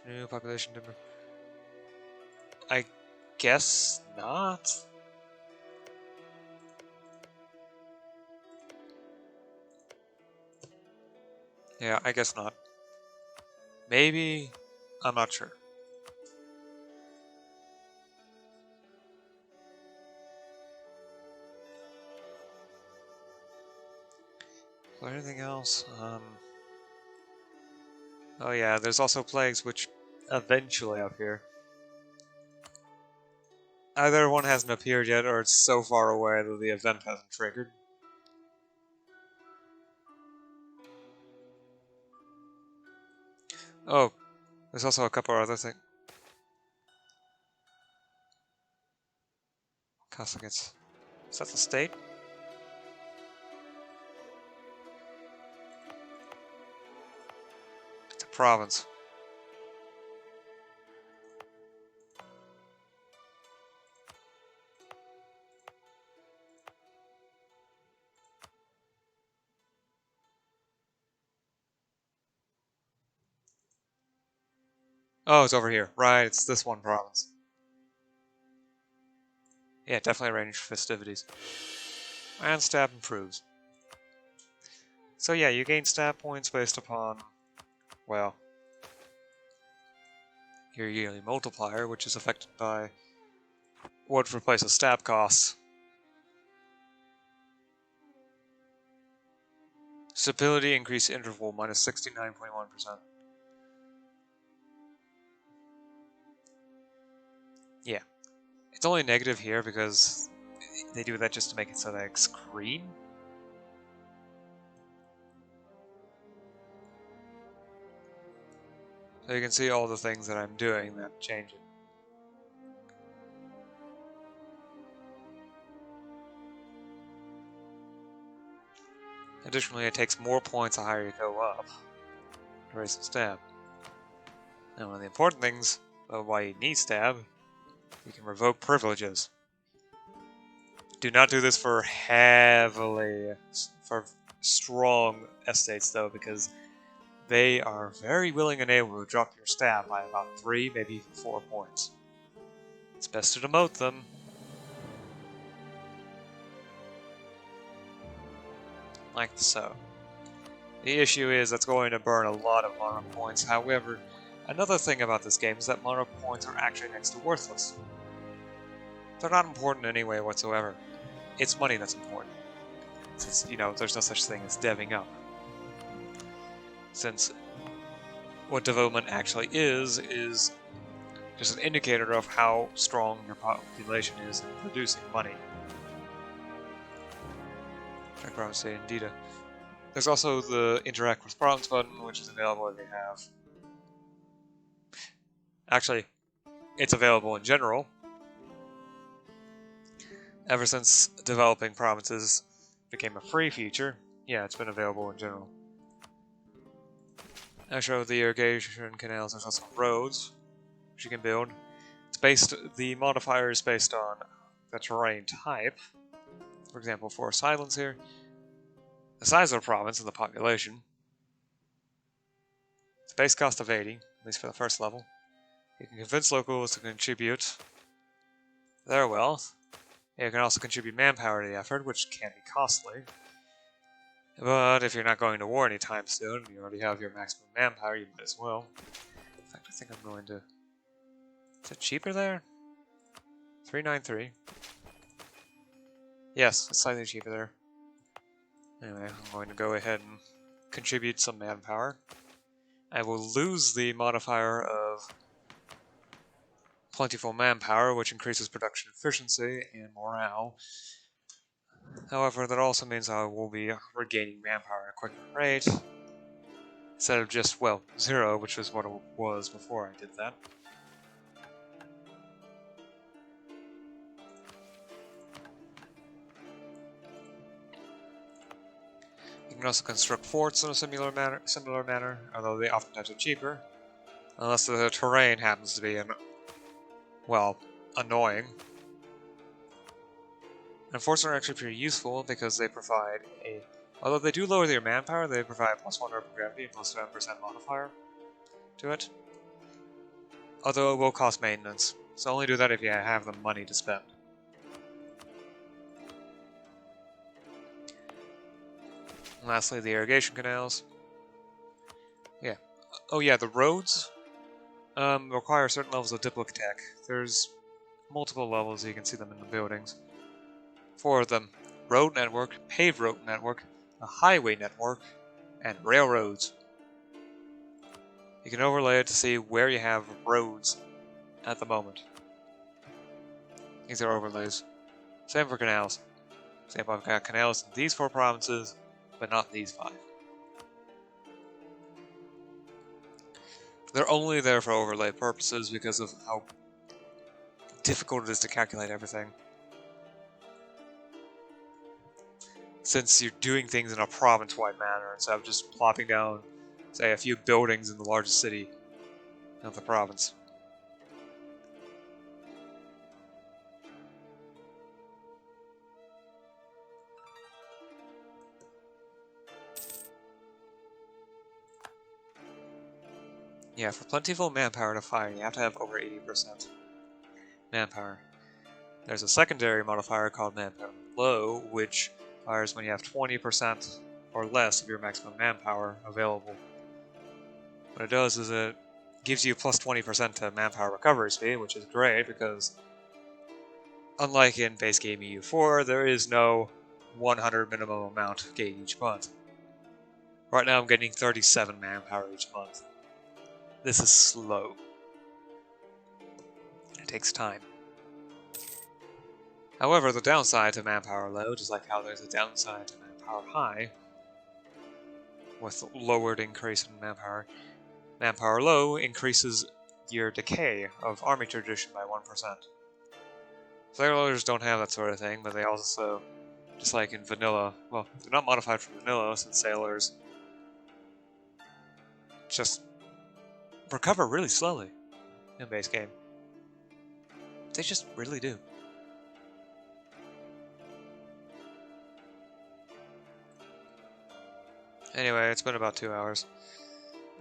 New population number. I guess not. Yeah, I guess not. Maybe. I'm not sure. Is there anything else? Oh yeah, there's also plagues which eventually appear. Either one hasn't appeared yet, or it's so far away that the event hasn't triggered. Oh, there's also a couple other things. Castle-Gates. Is that the state? It's a province. Oh, it's over here. Right, it's this one province. Yeah, definitely arrange festivities. And stab improves. So yeah, you gain stab points based upon, well, your yearly multiplier, which is affected by what replaces stab costs. Stability increase interval minus 69.1%. Yeah. It's only negative here because they do that just to make it so that it's green. So you can see all the things that I'm doing that change it. Additionally, it takes more points the higher you go up to raise the stab. And one of the important things of why you need stab, you can revoke privileges. Do not do this for strong estates though, because they are very willing and able to drop your stab by about 3, maybe 4 points. It's best to demote them. Like so. The issue is that's going to burn a lot of mana points. However, another thing about this game is that mana points are actually next to worthless. They're not important in any way whatsoever. It's money that's important. Since, you know, there's no such thing as deving up. Since what development actually is just an indicator of how strong your population is in producing money. Check province say indeed. There's also the interact with province button, which is available if you have. Actually, it's available in general. Ever since developing provinces became a free feature, yeah, it's been available in general. I show the irrigation canals. There's also roads, which you can build. The modifier is based on the terrain type. For example, for silence here, the size of the province and the population. It's a base cost of 80, at least for the first level. You can convince locals to contribute their wealth. You can also contribute manpower to the effort, which can be costly. But if you're not going to war anytime soon, you already have your maximum manpower, you might as well. In fact, I think I'm going to... Is it cheaper there? 393. Yes, it's slightly cheaper there. Anyway, I'm going to go ahead and contribute some manpower. I will lose the modifier of plentiful manpower, which increases production efficiency and morale. However, that also means I will be regaining manpower at a quicker rate, instead of just, well, 0, which is what it was before I did that. You can also construct forts in a similar manner, although they oftentimes are cheaper, unless the terrain happens to be, well, annoying. And forts are actually pretty useful because they provide although they do lower your manpower, they provide +1 urban gravity and +7% modifier to it. Although it will cost maintenance, so only do that if you have the money to spend. And lastly, the irrigation canals. Yeah. Oh yeah, the roads require certain levels of duplicate tech. There's multiple levels, you can see them in the buildings. 4 of them: road network, paved road network, a highway network, and railroads. You can overlay it to see where you have roads at the moment. These are overlays. Same for canals. Same, I've got canals in these 4 provinces, but not these 5. They're only there for overlay purposes because of how difficult it is to calculate everything. Since you're doing things in a province-wide manner instead of just plopping down, say, a few buildings in the largest city of the province. Yeah, for plentiful manpower to fire, you have to have over 80% manpower. There's a secondary modifier called manpower low, which fires when you have 20% or less of your maximum manpower available. What it does is it gives you plus 20% to manpower recovery speed, which is great because, unlike in base game EU4, there is no 100 minimum amount gained each month. Right now I'm getting 37 manpower each month. This is slow. It takes time. However, the downside to manpower low, just like how there's a downside to manpower high, with lowered increase in manpower low increases your decay of army tradition by 1%. Sailors don't have that sort of thing, but they also, just like in vanilla, well, they're not modified for vanilla since sailors just recover really slowly in base game. They just really do. Anyway, it's been about 2 hours.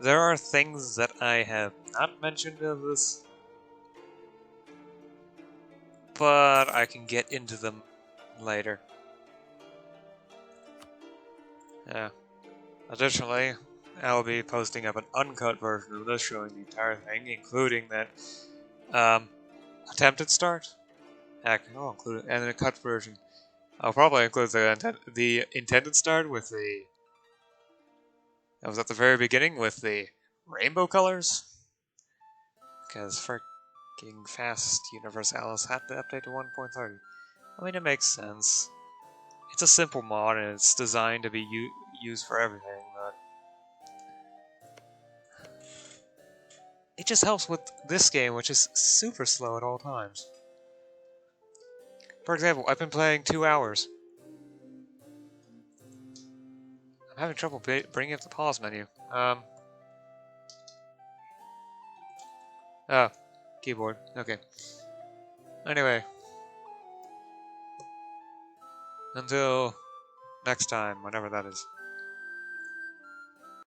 There are things that I have not mentioned of this, but I can get into them later. Yeah. Additionally, I will be posting up an uncut version of this showing the entire thing, including that attempted start. Heck, I'll include it, and then a cut version. I'll probably include the intended start with the. That was at the very beginning with the rainbow colors, because freaking Fast Universalis had to update to 1.30. I mean, it makes sense. It's a simple mod and it's designed to be used for everything, but it just helps with this game, which is super slow at all times. For example, I've been playing 2 hours. I'm having trouble bringing up the pause menu. Oh, keyboard. Okay. Anyway. Until next time, whenever that is.